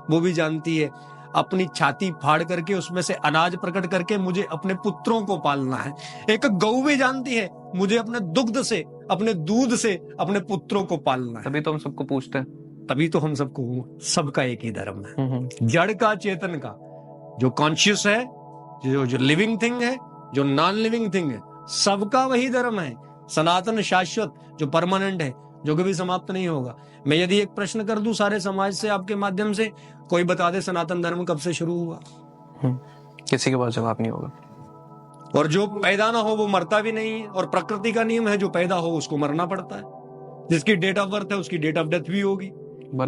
[SPEAKER 1] वो भी जानती है। अपनी छाती फाड़ करके उसमें से अनाज प्रकट करके मुझे अपने पुत्रों को पालना है। एक गऊ भी जानती है मुझे अपने दुग्ध से, अपने दूध से अपने पुत्रों को पालना है।
[SPEAKER 2] तभी तो हम सबको पूछते हैं,
[SPEAKER 1] तभी तो हम सबका एक ही धर्म है। जड़ का, चेतन का, जो कॉन्शियस है, जो लिविंग थिंग है, जो नॉन लिविंग थिंग है, सबका वही धर्म है। सनातन, शाश्वत, जो परमानेंट है, जो कभी समाप्त नहीं होगा। मैं यदि एक प्रश्न कर दूं सारे समाज से आपके माध्यम से, कोई बता दे सनातन धर्म कब से शुरू हुआ?
[SPEAKER 2] किसी के पास जवाब नहीं होगा।
[SPEAKER 1] और जो पैदा ना हो वो मरता भी नहीं है, और प्रकृति का नियम है जो पैदा हो उसको मरना पड़ता है। जिसकी डेट ऑफ बर्थ है उसकी डेट ऑफ डेथ भी होगी,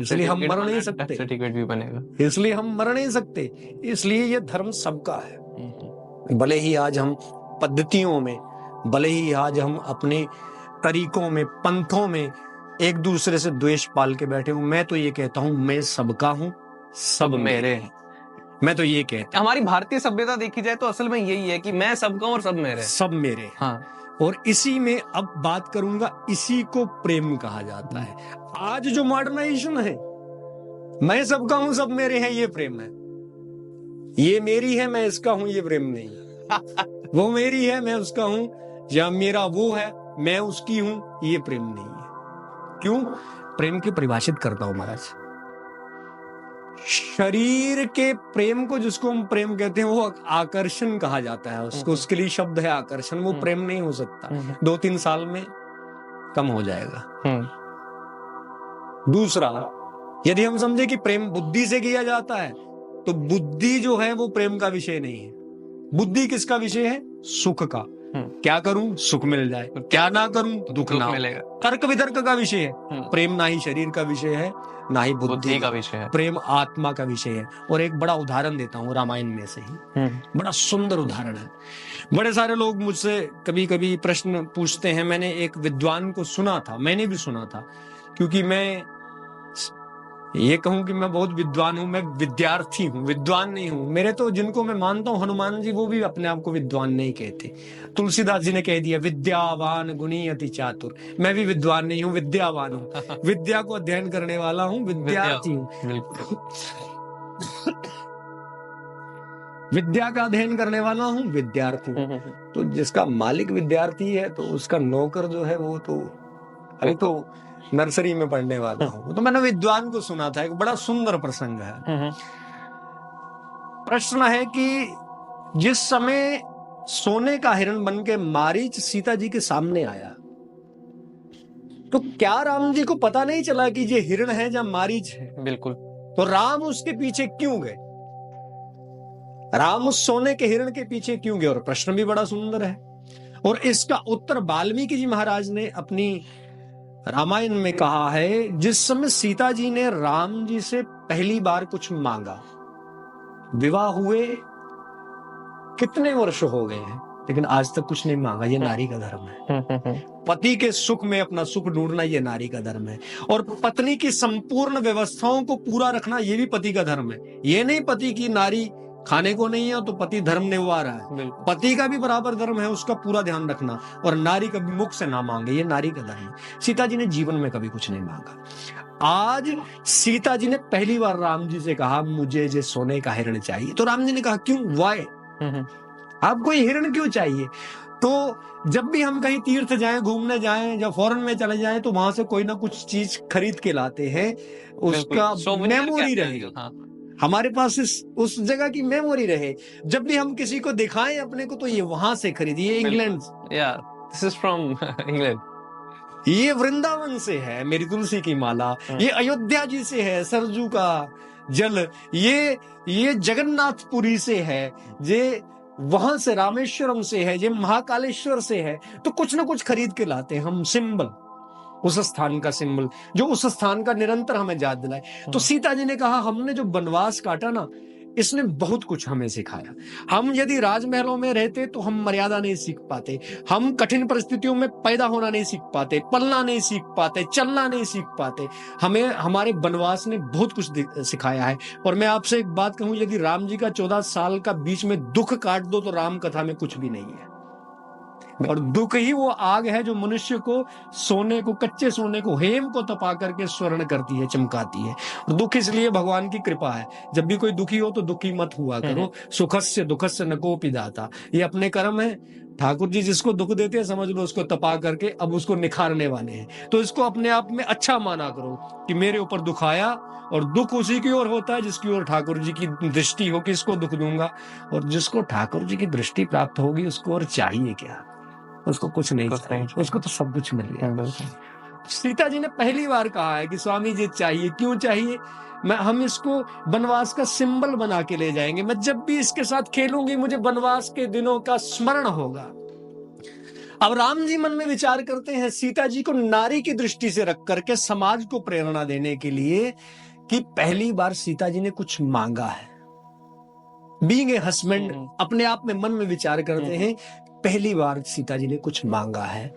[SPEAKER 1] इसलिए हम मर नहीं सकते।
[SPEAKER 2] सर्टिफिकेट भी बनेगा,
[SPEAKER 1] इसलिए हम मर नहीं सकते। इसलिए ये धर्म सबका है। भले ही आज हम पद्धतियों में, भले ही आज हम अपने तरीकों में, पंथों में एक दूसरे से द्वेष पाल के बैठे हूं, मैं तो ये कहता हूं मैं सबका हूं, सब मेरे हैं। मैं तो ये कहता हूं,
[SPEAKER 2] हमारी भारतीय सभ्यता देखी जाए तो असल में यही है कि मैं सबका हूं और सब मेरे हैं।
[SPEAKER 1] सब मेरे हैं।
[SPEAKER 2] हाँ।
[SPEAKER 1] और इसी में अब बात करूंगा, इसी को प्रेम कहा जाता है। आज जो मॉडर्नाइजेशन है, मैं सबका हूं सब मेरे हैं, ये प्रेम है। ये मेरी है मैं इसका हूं, ये प्रेम नहीं। वो मेरी है मैं उसका हूं, या मेरा वो है मैं उसकी हूं, ये प्रेम नहीं है। क्यों? प्रेम की परिभाषित करता हूं महाराज। शरीर के प्रेम को, जिसको हम प्रेम कहते हैं, वो आकर्षण कहा जाता है उसको, उसके लिए शब्द है आकर्षण। वो प्रेम नहीं हो सकता, 2-3 साल में कम हो जाएगा। दूसरा, यदि हम समझे कि प्रेम बुद्धि से किया जाता है, तो बुद्धि जो है वो प्रेम का विषय नहीं है। बुद्धि किसका विषय है? सुख का। क्या करूं सुख मिल जाए, क्या ना करूं दुख ना
[SPEAKER 2] मिलेगा।
[SPEAKER 1] तर्क वितर्क का विषय है। प्रेम ना ही शरीर का विषय है, ना ही बुद्धि
[SPEAKER 2] का विषय है।
[SPEAKER 1] प्रेम आत्मा का विषय है। और एक बड़ा उदाहरण देता हूं रामायण में से ही, बड़ा सुंदर उदाहरण है। बड़े सारे लोग मुझसे कभी कभी प्रश्न पूछते हैं। मैंने एक विद्वान को सुना था, मैंने भी सुना था, क्योंकि मैं ये कहूं कि मैं बहुत विद्वान हूं, मैं विद्यार्थी हूं, विद्वान नहीं हूं। मेरे तो जिनको मैं मानता हूं, हनुमान जी, वो भी अपने आप को विद्वान नहीं कहते। तुलसीदास जी ने कह दिया विद्यावान गुणी अति चातुर। मैं भी विद्वान नहीं हूं, विद्यावान हूं, विद्या को अध्ययन करने वाला हूं, विद्यार्थी हूं। विद्या का अध्ययन करने वाला हूं, विद्यार्थी हूं। तो जिसका मालिक विद्यार्थी है तो उसका नौकर जो है वो तो अभी तो नर्सरी में पढ़ने वाला हूं। तो मैंने विद्वान को सुना था, एक बड़ा सुंदर प्रसंग है। प्रश्न है कि जिस समय सोने का हिरण बन के मारीच सीता जी के सामने आया, तो क्या राम जी को पता नहीं चला कि ये हिरण है या मारीच है?
[SPEAKER 2] बिल्कुल।
[SPEAKER 1] तो राम उसके पीछे क्यों गए? राम उस सोने के हिरण के पीछे क्यों गए? और प्रश्न भी बड़ा सुंदर है। और इसका उत्तर वाल्मीकि जी महाराज ने अपनी रामायण में कहा है। जिस समय सीता जी ने राम जी से पहली बार कुछ मांगा, विवाह हुए कितने वर्ष हो गए हैं, लेकिन आज तक कुछ नहीं मांगा। ये नारी का धर्म है। पति के सुख में अपना सुख ढूंढना, ये नारी का धर्म है। और पत्नी की संपूर्ण व्यवस्थाओं को पूरा रखना, ये भी पति का धर्म है। ये नहीं पति की नारी खाने को नहीं है तो पति धर्म निभा रहा है,
[SPEAKER 2] बिल्कुल
[SPEAKER 1] पति का भी बराबर धर्म है, उसका पूरा ध्यान रखना, और नारी कभी मुख से ना मांगे, ये नारी का धर्म है। सीता जी ने जीवन में कभी कुछ नहीं मांगा। आज सीता जी ने पहली बार राम जी से कहा मुझे जे सोने का हिरण चाहिए, तो राम जी ने कहा क्यों, वाई, आपको ये हिरण क्यों चाहिए? तो जब भी हम कहीं तीर्थ जाएं, घूमने जाएं या फॉरेन में चले जाएं, तो वहां से कोई ना कुछ चीज खरीद के लाते हैं, उसका मेमोरी रहे, हमारे पास उस जगह की मेमोरी रहे। जब भी हम किसी को दिखाएं अपने को, तो ये वहां से खरीदिए, England,
[SPEAKER 2] this is from England,
[SPEAKER 1] ये वृंदावन से है मेरी तुलसी की माला, ये अयोध्या जी से है सरजू का जल, ये जगन्नाथपुरी से है, ये वहां से रामेश्वरम से है, ये महाकालेश्वर से है। तो कुछ ना कुछ खरीद के लाते हैं हम, सिंबल, उस स्थान का सिंबल, जो उस स्थान का निरंतर हमें याद दिलाए। तो सीता जी ने कहा हमने जो वनवास काटा ना, इसने बहुत कुछ हमें सिखाया। हम यदि राजमहलों में रहते तो हम मर्यादा नहीं सीख पाते, हम कठिन परिस्थितियों में पैदा होना नहीं सीख पाते, पलना नहीं सीख पाते, चलना नहीं सीख पाते। हमें हमारे वनवास ने बहुत कुछ सिखाया है। और मैं आपसे एक बात कहूं, यदि राम जी का 14 साल का बीच में दुख काट दो तो राम कथा में कुछ भी नहीं है। और दुख ही वो आग है जो मनुष्य को सोने को, कच्चे सोने को, हेम को तपा करके स्वर्ण करती है, चमकाती है। और दुख इसलिए भगवान की कृपा है। जब भी कोई दुखी हो तो दुखी मत हुआ करो, सुखस्य दुखस्य न कोपि दाता, ये अपने कर्म है। ठाकुर जी जिसको दुख देते हैं समझ लो उसको तपा करके अब उसको निखारने वाले हैं। तो इसको अपने आप में अच्छा माना करो कि मेरे ऊपर दुख आया, और दुख उसी की ओर होता है जिसकी ओर ठाकुर जी की दृष्टि हो कि इसको दुख दूंगा। और जिसको ठाकुर जी की दृष्टि प्राप्त होगी उसको और चाहिए क्या, उसको कुछ नहीं चाहिए, उसको तो सब कुछ मिल गया। सीता जी ने पहली बार कहा है कि स्वामी जी चाहिए, क्यों चाहिए, हम इसको वनवास का सिंबल बना के ले जाएंगे, मैं जब भी इसके साथ खेलूंगी मुझे वनवास के दिनों का स्मरण होगा। अब राम जी मन में विचार करते हैं सीता जी को नारी की दृष्टि से रख करके समाज को प्रेरणा देने के लिए कि पहली बार सीता जी ने कुछ मांगा है। बीइंग ए हस्बैंड अपने आप में मन में विचार करते हैं, पहली बार सीता जी ने कुछ मांगा है,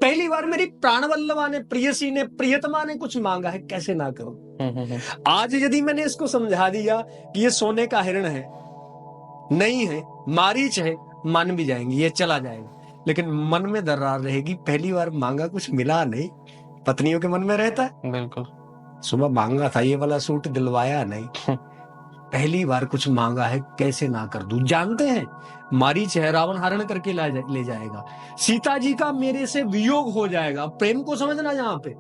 [SPEAKER 1] पहली बार मेरी प्राणवल्लभा ने, प्रियसी ने, प्रियतमा ने कुछ मांगा है, कैसे ना करूं। आज यदि मैंने इसको समझा दिया कि ये सोने का हिरण है, नहीं है, मारीच है, मान भी जाएंगे, ये चला जाएगा, लेकिन मन में दरार रहेगी, पहली बार मांगा कुछ मिला नहीं। पत्नियों के मन में रहता है,
[SPEAKER 2] बिल्कुल,
[SPEAKER 1] सुबह मांगा था ये वाला सूट, दिलवाया नहीं, पहली बार कुछ मांगा है, कैसे ना कर दूं। जानते हैं मारीच है, रावण हरण करके ले जाएगा, सीता जी का मेरे से वियोग हो जाएगा। प्रेम को समझना, यहाँ पे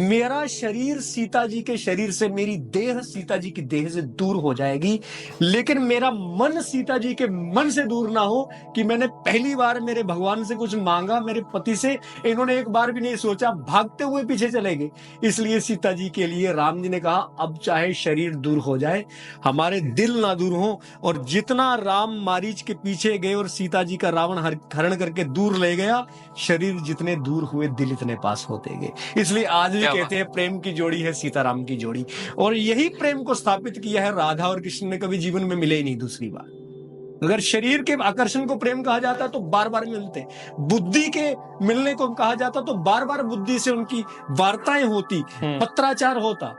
[SPEAKER 1] मेरा शरीर सीता जी के शरीर से, मेरी देह सीता जी की देह से दूर हो जाएगी, लेकिन मेरा मन सीता जी के मन से दूर ना हो कि मैंने पहली बार मेरे भगवान से कुछ मांगा, मेरे पति से इन्होंने एक बार भी नहीं सोचा, भागते हुए पीछे चले गए। इसलिए सीता जी के लिए राम जी ने कहा अब चाहे शरीर दूर हो जाए, हमारे दिल ना दूर हो। और जितना राम मारीच के पीछे गए और सीता जी का रावण हरण करके दूर ले गया, शरीर जितने दूर हुए दिल इतने पास होते गए। इसलिए आज भी कहते हैं प्रेम की जोड़ी है सीताराम की जोड़ी, और यही प्रेम को स्थापित किया है राधा और कृष्ण ने, कभी जीवन में मिले ही नहीं दूसरी बार। अगर शरीर के आकर्षण को प्रेम कहा जाता तो बार बार मिलते, बुद्धि के मिलने को कहा जाता तो बार बार बुद्धि से उनकी वार्ताएं होती, पत्राचार होता,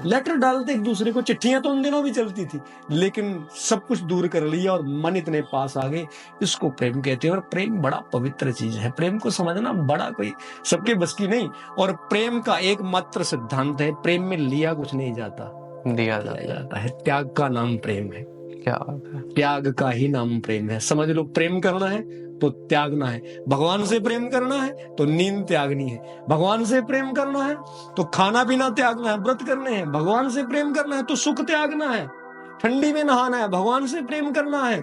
[SPEAKER 1] लेटर डालते एक दूसरे को, चिट्ठियां तो उन दिनों भी चलती थी, लेकिन सब कुछ दूर कर लिया और मन इतने पास आ गए। इसको प्रेम कहते हैं। और प्रेम बड़ा पवित्र चीज है, प्रेम को समझना बड़ा कोई सबके बस की नहीं। और प्रेम का एकमात्र सिद्धांत है, प्रेम में लिया कुछ नहीं जाता, दिया जाता है। त्याग का नाम प्रेम है। क्या बात है, त्याग का ही नाम प्रेम है। समझ लो, प्रेम करना है तो त्यागना है। भगवान से प्रेम करना है तो नींद त्यागनी है, भगवान से प्रेम करना है तो खाना पीना त्यागना है, व्रत करने हैं। भगवान से प्रेम करना है तो सुख त्यागना है, ठंडी में नहाना है। भगवान से प्रेम करना है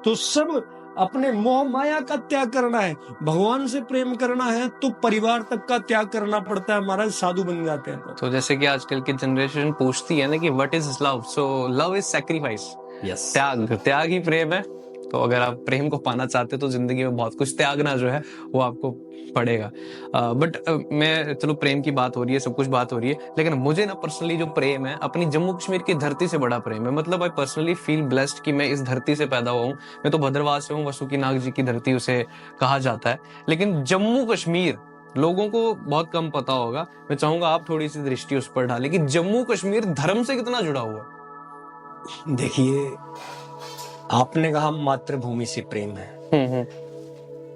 [SPEAKER 1] तो सब अपने मोह माया का त्याग करना है। भगवान से प्रेम करना है तो परिवार तक का त्याग करना पड़ता है। महाराज साधु बन जाते हैं।
[SPEAKER 2] तो जैसे कि आजकल की जनरेशन पूछती है ना कि what is love, so love is sacrifice.
[SPEAKER 1] Yes,
[SPEAKER 2] त्याग ही प्रेम है। तो अगर आप प्रेम को पाना चाहते हो तो जिंदगी में बहुत कुछ त्यागना जो है वो आपको पड़ेगा। बट मैं, चलो प्रेम की बात हो रही है, सब कुछ बात हो रही है, लेकिन मुझे ना पर्सनली जो प्रेम है अपनी जम्मू कश्मीर की धरती से बड़ा प्रेम है। मतलब आई पर्सनली फील ब्लेस्ड कि मैं इस धरती से पैदा हुआ हूँ। मैं तो भद्रवाह से हूँ, वसुकीनाग जी की धरती उसे कहा जाता है। लेकिन जम्मू कश्मीर लोगों को बहुत कम पता होगा। मैं चाहूंगा आप थोड़ी सी दृष्टि उस पर डालें कि जम्मू कश्मीर धर्म से कितना जुड़ा हुआ है।
[SPEAKER 1] देखिए, आपने कहा मातृभूमि से प्रेम है।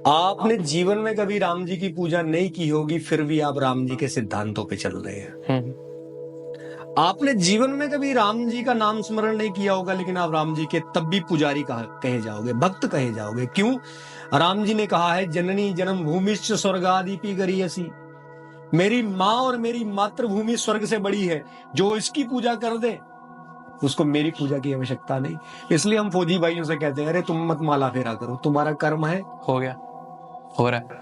[SPEAKER 1] आपने जीवन में कभी राम जी की पूजा नहीं की होगी, फिर भी आप राम जी के सिद्धांतों पे चल रहे हैं। आपने जीवन में कभी राम जी का नाम स्मरण नहीं किया होगा, लेकिन आप राम जी के तब भी पुजारी कहे जाओगे, भक्त कहे जाओगे। क्यों? राम जी ने कहा है, जननी जन्म भूमिश्च स्वर्गादीपि गरीयसी। मेरी माँ और मेरी मातृभूमि स्वर्ग से बड़ी है, जो इसकी पूजा कर दे उसको मेरी पूजा की आवश्यकता नहीं। इसलिए हम फौजी भाइयों से कहते हैं, अरे तुम मत माला फेरा करो, तुम्हारा कर्म है,
[SPEAKER 2] हो गया, हो रहा है,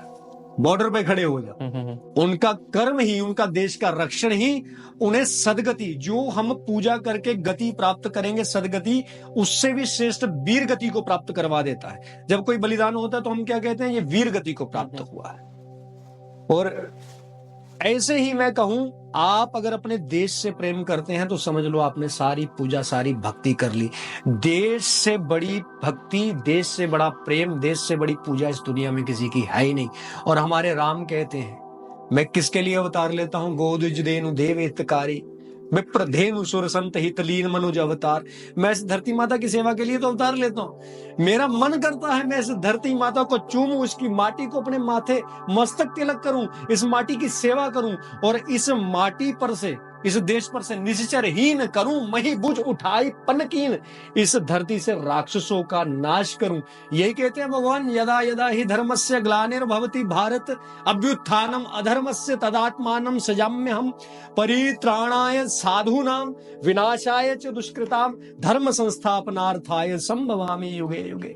[SPEAKER 1] बॉर्डर पे खड़े हो जाओ। उनका कर्म ही, उनका देश का रक्षण ही उन्हें सदगति, जो हम पूजा करके गति प्राप्त करेंगे सदगति, उससे भी श्रेष्ठ वीर गति को प्राप्त करवा देता है। जब कोई बलिदान होता है तो हम क्या कहते हैं, ये वीर गति को प्राप्त हुआ है। और ऐसे ही मैं कहूं, आप अगर अपने देश से प्रेम करते हैं तो समझ लो आपने सारी पूजा, सारी भक्ति कर ली। देश से बड़ी भक्ति, देश से बड़ा प्रेम, देश से बड़ी पूजा इस दुनिया में किसी की है ही नहीं। और हमारे राम कहते हैं, मैं किसके लिए अवतार लेता हूं? गोदुज देनु देव हितकारी, विप्रधेनु सुर संत हितलीन मनुज अवतार। मैं इस धरती माता की सेवा के लिए तो अवतार लेता हूं। मेरा मन करता है मैं इस धरती माता को चूमूं, इसकी माटी को अपने माथे मस्तक तिलक करूं, इस माटी की सेवा करूं, और इस माटी पर से, इस देश पर से निश्चरहीन करूं, मही बुझ उठाई पनकीन, इस धरती से राक्षसों का नाश करूं। यही कहते हैं भगवान, यदा यदा ही धर्मस्य ग्लानिर्भवति भारत अभ्युत्थानम अधर्मस्य तदात्मानं सजाम्यहम् परित्राणाय साधूनां विनाशाय च दुष्कृतां धर्म संस्थापनार्थाय संभवामि युगे युगे।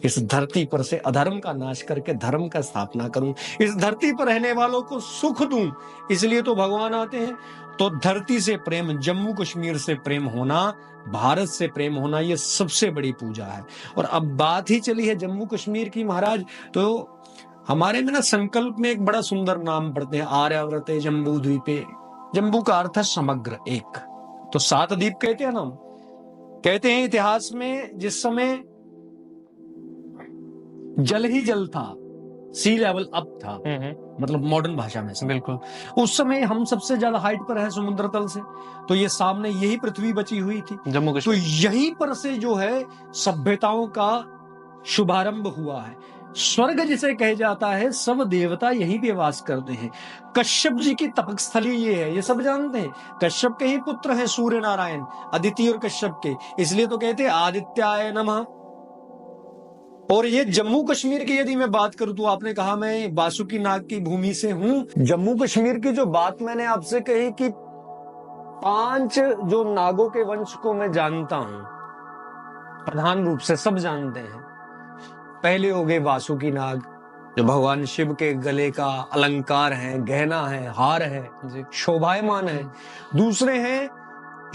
[SPEAKER 1] इस धरती पर से अधर्म का नाश करके धर्म का स्थापना करूं, इस धरती पर रहने वालों को सुख दूं, इसलिए तो भगवान आते हैं। तो धरती से प्रेम, जम्मू कश्मीर से प्रेम होना, भारत से प्रेम होना, ये सबसे बड़ी पूजा है। और अब बात ही चली है जम्मू कश्मीर की महाराज, तो हमारे में ना संकल्प में एक बड़ा सुंदर नाम पढ़ते हैं, आर्यावर्ते जम्बू द्वीपे। जम्बू का अर्थ है समग्र, एक। तो 7 द्वीप कहते हैं ना, कहते हैं इतिहास में जिस समय जल ही जल था, सी लेवल अप था, मतलब मॉडर्न भाषा में से,
[SPEAKER 2] बिल्कुल,
[SPEAKER 1] उस समय हम सबसे ज्यादा हाइट पर है समुद्र तल से। तो ये सामने यही पृथ्वी बची हुई थी,
[SPEAKER 2] जम्मू
[SPEAKER 1] तो
[SPEAKER 2] कश्मीर।
[SPEAKER 1] यहीं पर से जो है सभ्यताओं का शुभारंभ हुआ है। स्वर्ग जिसे कहे जाता है, सब देवता यहीं पे वास करते हैं। कश्यप जी की तपस्थली ये है, ये सब जानते हैं। कश्यप के ही पुत्र हैं सूर्य नारायण, अदिति और कश्यप के, इसलिए तो कहते हैं आदित्याय नमः। और ये जम्मू कश्मीर की यदि मैं बात करूं, तो आपने कहा मैं बासुकी नाग की भूमि से हूं। जम्मू कश्मीर की जो बात मैंने आपसे कही कि 5 जो नागों के वंश को मैं जानता हूं, प्रधान रूप से सब जानते हैं। पहले हो गए बासुकी नाग, जो भगवान शिव के गले का अलंकार है, गहना है, हार है, शोभायमान है। दूसरे हैं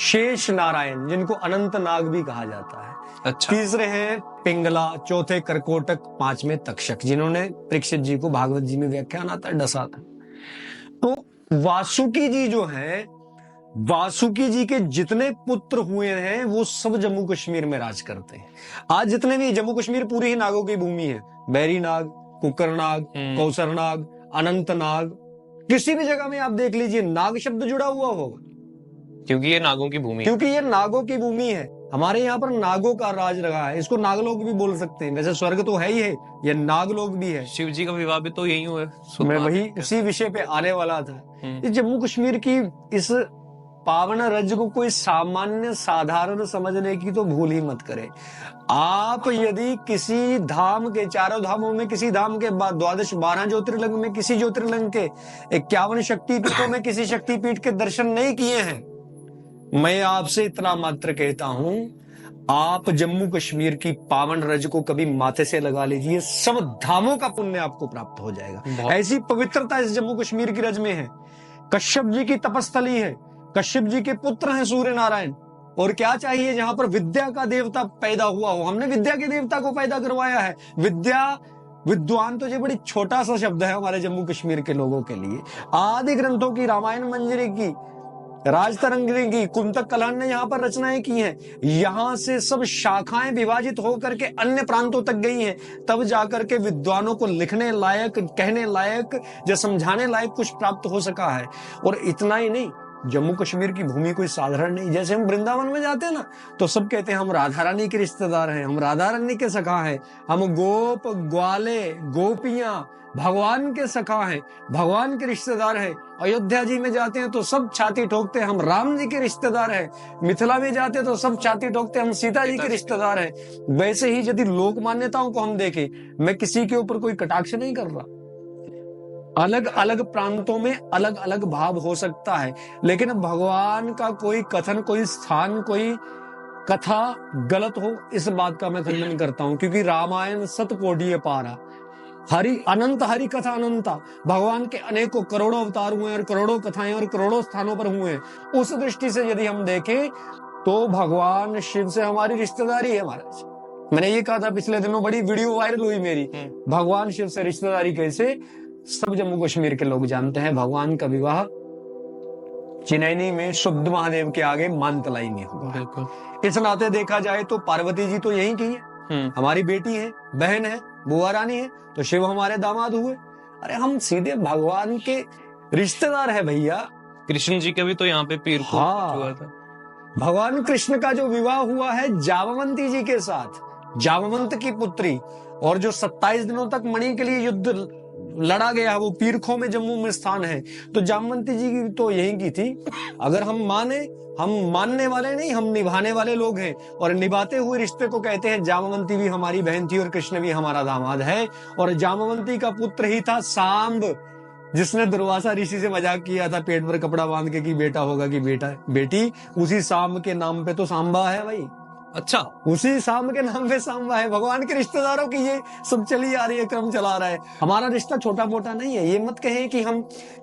[SPEAKER 1] शेष नारायण, जिनको अनंत नाग भी कहा जाता है।
[SPEAKER 2] अच्छा।
[SPEAKER 1] तीसरे हैं पिंगला, चौथे करकोटक, 5वें तक्षक, जिन्होंने परीक्षित जी को भागवत जी में व्याख्यान आता है डसा था। तो वासुकी जी जो है, वासुकी जी के जितने पुत्र हुए हैं वो सब जम्मू कश्मीर में राज करते हैं। आज जितने भी, जम्मू कश्मीर पूरी ही नागों की भूमि है। बैरी नाग, कुकर नाग, कौसर नाग, अनंत नाग, किसी भी जगह में आप देख लीजिए नाग शब्द जुड़ा हुआ होगा,
[SPEAKER 2] क्योंकि ये नागों की भूमि है।
[SPEAKER 1] क्योंकि ये नागों की भूमि है। हमारे यहाँ पर नागों का राज रहा है, इसको नागलोक भी बोल सकते हैं। वैसे स्वर्ग तो है ही है, ये नागलोक भी है।
[SPEAKER 2] शिव जी का विवाह भी तो यही हुआ है।
[SPEAKER 1] मैं वही उसी विषय पे आने वाला था। इस जम्मू कश्मीर की इस पावन राज्य को कोई सामान्य साधारण समझने की तो भूल ही मत करें। आप यदि किसी धाम के, 4 धामों में किसी धाम के बाद 12 ज्योतिर्लिंग में किसी ज्योतिर्लिंग के, 51 शक्तिपीठों में किसी शक्तिपीठ के दर्शन नहीं किए हैं, मैं आपसे इतना मात्र कहता हूं, आप जम्मू कश्मीर की पावन रज को कभी माथे से लगा लीजिए, सब धामों का पुण्य आपको प्राप्त हो जाएगा। ऐसी पवित्रता इस जम्मू कश्मीर की रज में है। कश्यप जी की तपस्थली है, कश्यप जी के पुत्र हैं सूर्य नारायण। और क्या चाहिए, जहां पर विद्या का देवता पैदा हुआ हो, हमने विद्या के देवता को पैदा करवाया है। विद्या, विद्वान तो ये बड़ी छोटा सा शब्द है हमारे जम्मू कश्मीर के लोगों के लिए। आदि ग्रंथों की, रामायण मंजरी की, राजतरंगिणी की, कुंतक कलान ने यहाँ पर रचनाएं की हैं। यहाँ से सब शाखाएं विभाजित होकर के अन्य प्रांतों तक गई हैं, तब जाकर के विद्वानों को लिखने लायक, कहने लायक या समझाने लायक कुछ प्राप्त हो सका है। और इतना ही नहीं, जम्मू कश्मीर की भूमि कोई साधारण नहीं। जैसे हम वृंदावन में जाते हैं ना, तो सब कहते हैं हम राधा रानी के रिश्तेदार हैं, हम राधा रानी के सखा हैं, हम गोप ग्वाले गोपियां भगवान के सखा हैं, भगवान के रिश्तेदार हैं। अयोध्या जी में जाते हैं तो सब छाती ठोकते हैं हम राम जी के रिश्तेदार हैं। मिथिला में जाते हैं तो सब छाती ठोकते हैं हम सीता जी के रिश्तेदार हैं। वैसे ही यदि लोक मान्यताओं को हम देखें, मैं किसी के ऊपर कोई कटाक्ष नहीं कर रहा, अलग अलग प्रांतों में अलग अलग भाव हो सकता है, लेकिन भगवान का कोई कथन, कोई स्थान, कोई कथा गलत हो, इस बात का मैं खंडन करता हूं। क्योंकि रामायण सतकोटिये पारा, हरि अनंत, हरि कथा अनंता, भगवान के अनेकों करोड़ों अवतार हुए और करोड़ों कथाएं और करोड़ों स्थानों पर हुए हैं। उस दृष्टि से यदि हम देखें तो भगवान शिव से हमारी रिश्तेदारी है महाराज। मैंने ये कहा था पिछले दिनों, बड़ी वीडियो वायरल हुई मेरी, भगवान शिव से रिश्तेदारी कैसे। सब जम्मू कश्मीर के लोग जानते हैं भगवान का विवाह चिनैनी में शुद्ध महादेव के आगे मानतलाई में हुआ।
[SPEAKER 2] बिल्कुल।
[SPEAKER 1] इस नाते देखा जाए तो पार्वती जी तो यहीं की है, हमारी बेटी है, बहन है, बुआ रानी है, तो शिव हमारे दामाद हुए। अरे हम सीधे भगवान के रिश्तेदार है भैया।
[SPEAKER 2] कृष्ण जी का भी तो यहाँ पे पीर को हुआ था।
[SPEAKER 1] भगवान कृष्ण का जो विवाह हुआ है जामवंती जी के साथ, जामवंत की पुत्री, और जो 27 दिनों तक मणि के लिए युद्ध लड़ा गया वो पीरखों में जम्मू में स्थान है, तो जामवंती जी की तो यहीं की थी। अगर हम माने, हम मानने वाले नहीं, हम निभाने वाले लोग हैं, और निभाते हुए रिश्ते को कहते हैं। जामवंती भी हमारी बहन थी और कृष्ण भी हमारा दामाद है। और जामवंती का पुत्र ही था सांब, जिसने दुर्वासा ऋषि से मजाक किया था पेट पर कपड़ा बांध के कि बेटा होगा कि बेटा बेटी। उसी सांब के नाम पे तो सांबा है भाई।
[SPEAKER 2] अच्छा,
[SPEAKER 1] उसी सांब के नाम पे सांबा है। भगवान के रिश्तेदारों की ये सब चली आ रही है, क्रम चला रहा है। हमारा रिश्ता छोटा मोटा नहीं है। ये मत कहें कि हम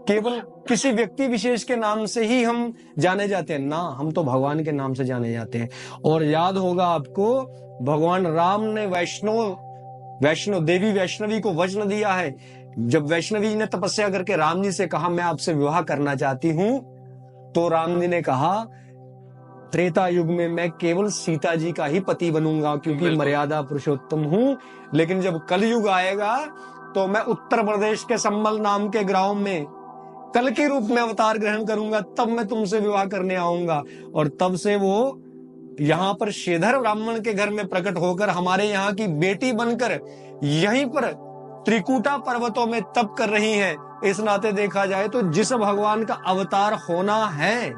[SPEAKER 1] केवल किसी व्यक्ति विशेष के नाम से ही हम जाने जाते हैं ना, हम तो भगवान के नाम से जाने जाते हैं। और याद होगा आपको, भगवान राम ने वैष्णो देवी वैष्णवी को वचन दिया है। जब वैष्णवी ने तपस्या करके राम जी से कहा मैं आपसे विवाह करना चाहती हूं, तो राम जी ने कहा त्रेता युग में मैं केवल सीता जी का ही पति बनूंगा, क्योंकि मर्यादा पुरुषोत्तम हूं। लेकिन जब कलयुग आएगा तो मैं उत्तर प्रदेश के संबल नाम के ग्राम में कल के रूप में अवतार ग्रहण करूंगा, तब मैं तुमसे विवाह करने आऊंगा। और तब से वो यहाँ पर श्रीधर ब्राह्मण के घर में प्रकट होकर हमारे यहाँ की बेटी बनकर यहीं पर त्रिकूटा पर्वतों में तप कर रही है। इस नाते देखा जाए तो जिस भगवान का अवतार होना है,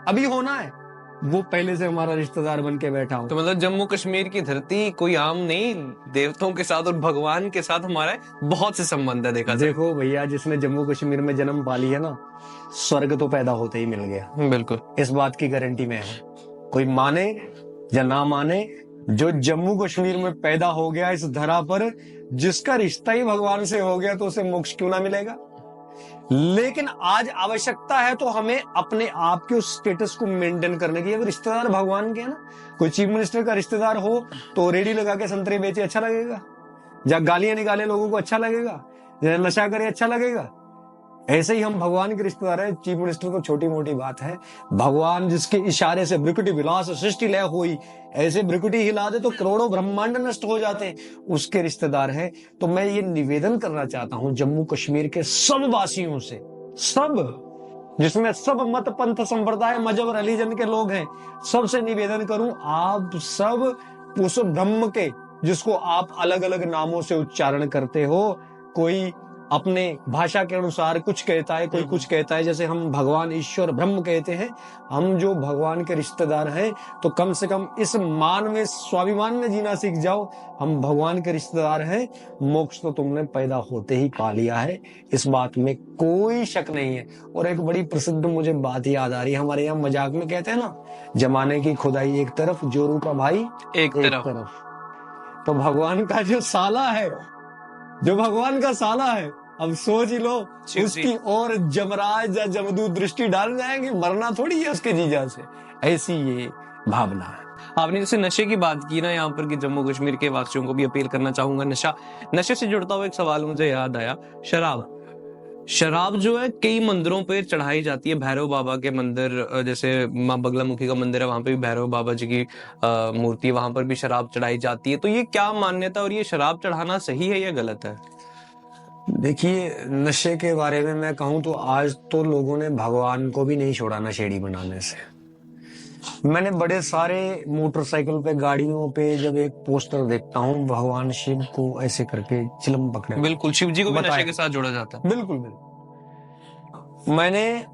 [SPEAKER 1] अभी होना है, वो पहले से हमारा रिश्तेदार बन के बैठा हो।
[SPEAKER 2] तो मतलब जम्मू कश्मीर की धरती कोई आम नहीं, देवताओं के साथ और भगवान के साथ हमारा बहुत से संबंध है।
[SPEAKER 1] देखो भैया, जिसने जम्मू कश्मीर में जन्म पा लिया ना, स्वर्ग तो पैदा होते ही मिल गया।
[SPEAKER 2] बिल्कुल,
[SPEAKER 1] इस बात की गारंटी में है। कोई माने या ना माने, जो जम्मू कश्मीर में पैदा हो गया इस धरा पर, जिसका रिश्ता ही भगवान से हो गया, तो उसे मोक्ष क्यों ना मिलेगा। लेकिन आज आवश्यकता है तो हमें अपने आप के उस स्टेटस को मेंटेन करने की। अब रिश्तेदार भगवान के है ना, कोई चीफ मिनिस्टर का रिश्तेदार हो तो रेडी लगा के संतरे बेचे अच्छा लगेगा, या गालियां निकाले लोगों को अच्छा लगेगा, या नशा करे अच्छा लगेगा। ऐसे ही हम भगवान के रिश्तेदार हैं। चीफ मिनिस्टर को छोटी मोटी बात है, भगवान जिसके इशारे से ब्रिकुटी विलास सृष्टि लय हुई, ऐसे ब्रिकुटी हिला दे तो करोड़ों ब्रह्मांड नष्ट हो जाते हैं, उसके रिश्तेदार हैं। तो मैं ये निवेदन करना चाहता हूं जम्मू कश्मीर के सब वासियों से, सब जिसमें सब मत पंथ संप्रदाय मजहब रिलीजन के लोग हैं, सबसे निवेदन करूं, आप सब उस ब्रह्म के, जिसको आप अलग अलग नामों से उच्चारण करते हो, कोई अपने भाषा के अनुसार कुछ कहता है, कोई कुछ कहता है, जैसे हम भगवान ईश्वर ब्रह्म कहते हैं, हम जो भगवान के रिश्तेदार हैं, तो कम से कम इस मान में, स्वाभिमान में जीना सीख जाओ। हम भगवान के रिश्तेदार हैं, मोक्ष तो तुमने पैदा होते ही पा लिया है, इस बात में कोई शक नहीं है। और एक बड़ी प्रसिद्ध मुझे बात याद आ रही है, हमारे यहाँ मजाक में कहते हैं ना, जमाने की खुदाई एक तरफ, जोरू का भाई एक तरफ। तो भगवान का जो साला है, जो भगवान का साला है, अब सोच ही लो, उसकी और जमराज या जमदूत दृष्टि डाल जाएंगे, मरना थोड़ी है उसके जीजा से। ऐसी ये भावना है।
[SPEAKER 2] आपने जैसे नशे की बात की ना यहाँ पर, कि जम्मू कश्मीर के वासियों को भी अपील करना चाहूंगा, नशे से जुड़ता हुआ एक सवाल मुझे याद आया। शराब जो है कई मंदिरों पे चढ़ाई जाती है। भैरव बाबा के मंदिर, जैसे माँ बगलामुखी का मंदिर है, वहां पे भी भैरव बाबा जी की मूर्ति, वहां पर भी शराब चढ़ाई जाती है। तो ये क्या मान्यता, और ये शराब चढ़ाना सही है या गलत है?
[SPEAKER 1] देखिए, नशे के बारे में मैं कहूँ तो आज तो लोगों ने भगवान को भी नहीं छोड़ा नशेड़ी बनाने से। मैंने बड़े सारे मोटरसाइकिल पे, गाड़ियों पे जब एक पोस्टर देखता हूँ भगवान शिव को ऐसे करके चिलम पकड़े,
[SPEAKER 2] बिल्कुल, शिव जी को भी
[SPEAKER 1] बताया।
[SPEAKER 2] नशे के साथ जोड़ा जाता है।
[SPEAKER 1] बिल्कुल बिल्कुल। मैंने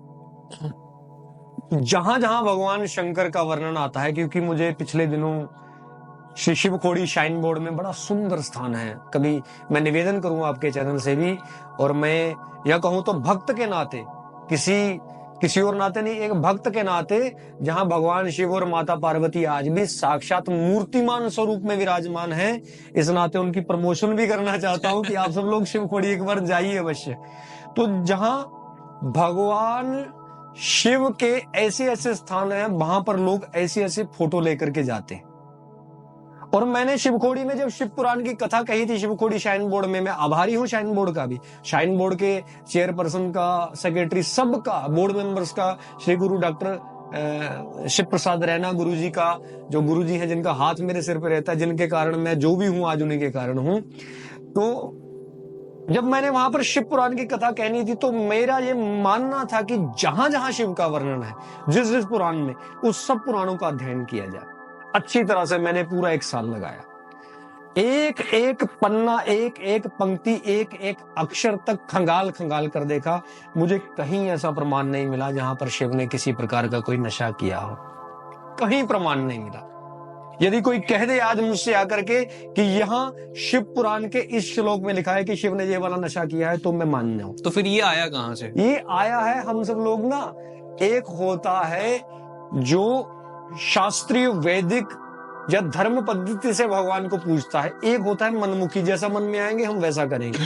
[SPEAKER 1] जहां जहां भगवान शंकर का वर्णन आता है, क्योंकि मुझे पिछले दिनों श्री शिवखोड़ी शाइन बोर्ड में बड़ा सुंदर स्थान है, कभी मैं निवेदन करूंगा आपके चैनल से भी, और मैं यह कहूं तो भक्त के नाते, किसी और नाते नहीं, एक भक्त के नाते, जहां भगवान शिव और माता पार्वती आज भी साक्षात मूर्तिमान स्वरूप में विराजमान है, इस नाते उनकी प्रमोशन भी करना चाहता हूं कि आप सब लोग शिवखोड़ी एक बार जाइए अवश्य। तो जहां भगवान शिव के ऐसे ऐसे स्थान हैं, वहां पर लोग ऐसे ऐसे फोटो लेकर के जाते हैं। और मैंने शिवखोड़ी में जब शिव पुराण की कथा कही थी शिवखोड़ी शाइन बोर्ड में, मैं आभारी हूं शाइन बोर्ड का भी, शाइन बोर्ड के चेयरपर्सन का, सेक्रेटरी, सबका, बोर्ड मेंबर्स का, श्री गुरु डॉक्टर शिव प्रसाद रैना गुरुजी का, जो गुरुजी हैं जिनका हाथ मेरे सिर पे रहता है, जिनके कारण मैं जो भी हूं आज उन्हीं के कारण हूं। तो जब मैंने वहां पर शिव पुराण की कथा कहनी थी तो मेरा ये मानना था कि जहां जहां शिव का वर्णन है, जिस जिस पुराण में, उस सब पुराणों का अध्ययन किया जाए अच्छी तरह से। मैंने पूरा 1 साल लगाया, एक एक पन्ना, एक एक पंक्ति, एक एक अक्षर तक खंगाल खंगाल कर देखा। मुझे कहीं ऐसा प्रमाण नहीं मिला जहां पर शिव ने किसी प्रकार का कोई नशा किया हो, कहीं प्रमाण नहीं मिला। यदि कोई कह दे आज मुझसे आकर के कि यहाँ शिव पुराण के इस श्लोक में लिखा है कि शिव ने ये वाला नशा किया है, तो मैं मान जाऊं।
[SPEAKER 2] तो फिर ये आया कहां से?
[SPEAKER 1] ये आया है, हम सब लोग ना, एक होता है जो शास्त्रीय वैदिक या धर्म पद्धति से भगवान को पूजता है, एक होता है मनमुखी, जैसा मन में आएंगे हम वैसा करेंगे।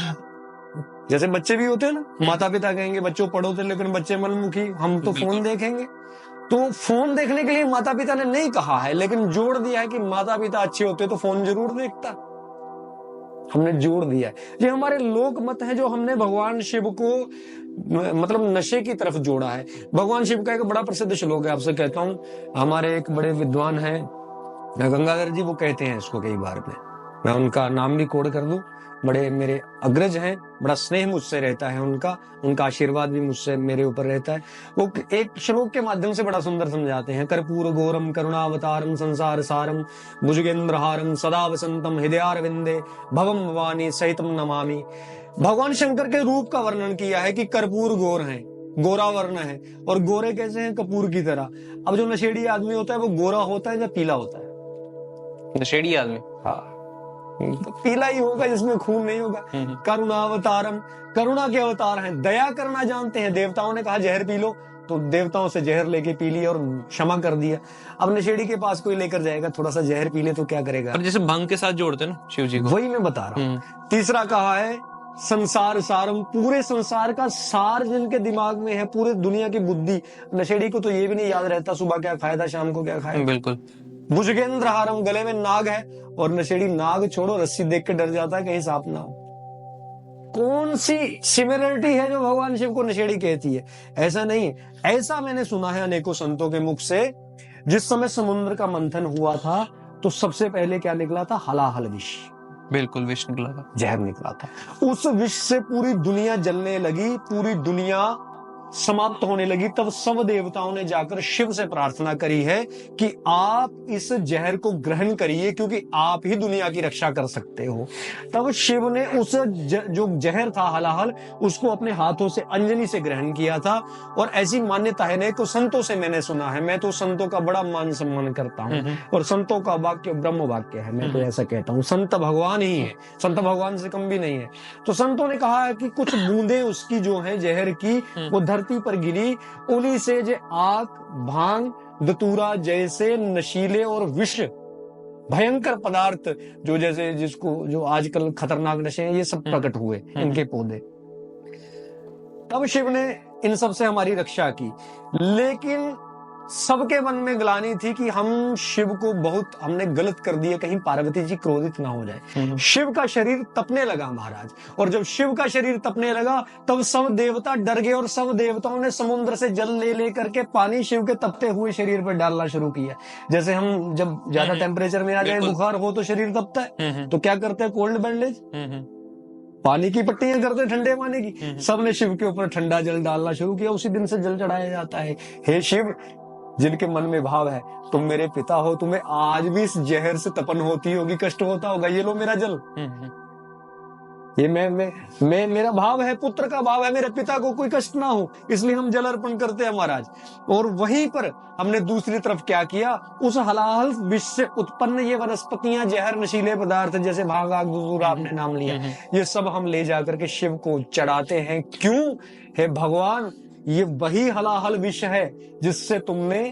[SPEAKER 1] जैसे बच्चे भी होते हैं ना, माता पिता कहेंगे बच्चों पढ़ो, तो लेकिन बच्चे मनमुखी, हम तो फोन देखेंगे। तो फोन देखने के लिए माता पिता ने नहीं कहा है, लेकिन जोड़ दिया है कि माता पिता अच्छे होते तो फोन जरूर देखता, हमने जोड़ दिया है। ये हमारे लोक मत है जो हमने भगवान शिव को मतलब नशे की तरफ जोड़ा है। भगवान शिव का एक बड़ा प्रसिद्ध श्लोक है, आपसे कहता हूं, हमारे एक बड़े विद्वान हैं गंगाधर जी, वो कहते हैं इसको कई बार में, मैं उनका नाम भी कोड कर दूं, बड़े मेरे अग्रज हैं, बड़ा स्नेह मुझसे रहता है उनका आशीर्वाद भी मुझसे, मेरे ऊपर रहता है। वो एक श्लोक के माध्यम से बड़ा सुंदर समझाते हैं, कर्पूर घोरम करुणावतारम संसार सारम भुजगेंद्रहारम सदा वसंतम हृदयारविंदे भवम भवानी सहितम नमामि। भगवान शंकर के रूप का वर्णन किया है कि कर्पूर घोर है, गोरा वर्ण है, और गोरे कैसे हैं? कपूर की तरह। अब जो नशेड़ी आदमी होता है वो गोरा होता है या पीला होता है?
[SPEAKER 2] नशेड़ी आदमी,
[SPEAKER 1] हाँ, तो पीला ही होगा जिसमें खून नहीं होगा। करुणावतारम, करुणा के अवतार हैं, दया करना जानते हैं। देवताओं ने कहा जहर पी लो, तो देवताओं से जहर लेके पी लिया और क्षमा कर दिया। अब नशेड़ी के पास कोई लेकर जाएगा थोड़ा सा जहर पी ले तो क्या करेगा?
[SPEAKER 2] और जैसे भंग के साथ जोड़ते हैं ना शिव जी को,
[SPEAKER 1] वही मैं बता रहा हूँ। तीसरा कहा है संसार सारम, पूरे संसार का सार जिनके दिमाग में है, पूरे दुनिया की बुद्धि। नशेड़ी को तो ये भी नहीं याद रहता सुबह क्या खाया था, शाम को क्या खाया।
[SPEAKER 2] बिल्कुल।
[SPEAKER 1] भुजगेंद्र हारम, गले में नाग है, और नशेड़ी नाग छोड़ो रस्सी देख के डर जाता है कहीं सांप ना हो। कौन सी सिमिलरिटी है जो भगवान शिव को नशेड़ी कहती है? ऐसा नहीं। ऐसा मैंने सुना है अनेकों संतों के मुख से, जिस समय समुद्र का मंथन हुआ था तो सबसे पहले क्या निकला था? हलाहल विष।
[SPEAKER 2] बिल्कुल, विष निकला था,
[SPEAKER 1] जहर निकला था। उस विष से पूरी दुनिया जलने लगी, पूरी दुनिया समाप्त होने लगी। तब सब देवताओं ने जाकर शिव से प्रार्थना करी है कि आप इस जहर को ग्रहण करिए, क्योंकि आप ही दुनिया की रक्षा कर सकते हो। तब शिव ने उस जो जहर था हलाहल, उसको अपने हाथों से अंजलि से ग्रहण किया था। और ऐसी मान्यता है ने को संतों से मैंने सुना है, मैं तो संतों का बड़ा मान सम्मान करता हूँ, और संतों का वाक्य ब्रह्म वाक्य है, मैं तो ऐसा कहता हूँ। संत भगवान ही है, संत भगवान से कम भी नहीं है। तो संतों ने कहा है कि कुछ बूंदे उसकी जो है जहर की, वो धरती पर गिरी, उन्हीं से जो आग, भांग, धतूरा जैसे नशीले और विष भयंकर पदार्थ, जो जैसे जिसको जो आजकल खतरनाक नशे हैं, ये सब प्रकट हुए इनके पौधे। तब शिव ने इन सब से हमारी रक्षा की। लेकिन सबके मन में ग्लानि थी कि हम शिव को बहुत हमने गलत कर दिया, कहीं पार्वती जी क्रोधित ना हो जाए। शिव का शरीर तपने लगा महाराज, और जब शिव का शरीर तपने लगा तब सब देवता डर गए, और सब देवताओं ने समुद्र से जल ले लेकर के पानी शिव के तपते हुए शरीर पर डालना शुरू किया। जैसे हम जब ज्यादा टेम्परेचर में आ जाए, बुखार हो तो शरीर तपता है, तो क्या करते हैं? Cold bandage. पानी की पट्टियां करते ठंडे पानी की, सबने शिव के ऊपर ठंडा जल डालना शुरू किया। उसी दिन से जल चढ़ाया जाता है। हे शिव, जिनके मन में भाव है तुम मेरे पिता हो, तुम्हें आज भी इस जहर से तपन होती होगी, कष्ट होता होगा, ये लो मेरा जल। ये मैं मेरा भाव है, पुत्र का भाव है, मेरे पिता को कोई कष्ट ना हो, इसलिए हम जल अर्पण करते हैं महाराज। और वहीं पर हमने दूसरी तरफ क्या किया, उस हलाल विष से उत्पन्न ये वनस्पतियां, जहर, नशीले पदार्थ जैसे भांग, आग, धतूरा आपने नाम लिया, ये सब हम ले जाकर के शिव को चढ़ाते हैं। क्यों? हे भगवान, ये वही हलाहल विष है जिससे तुमने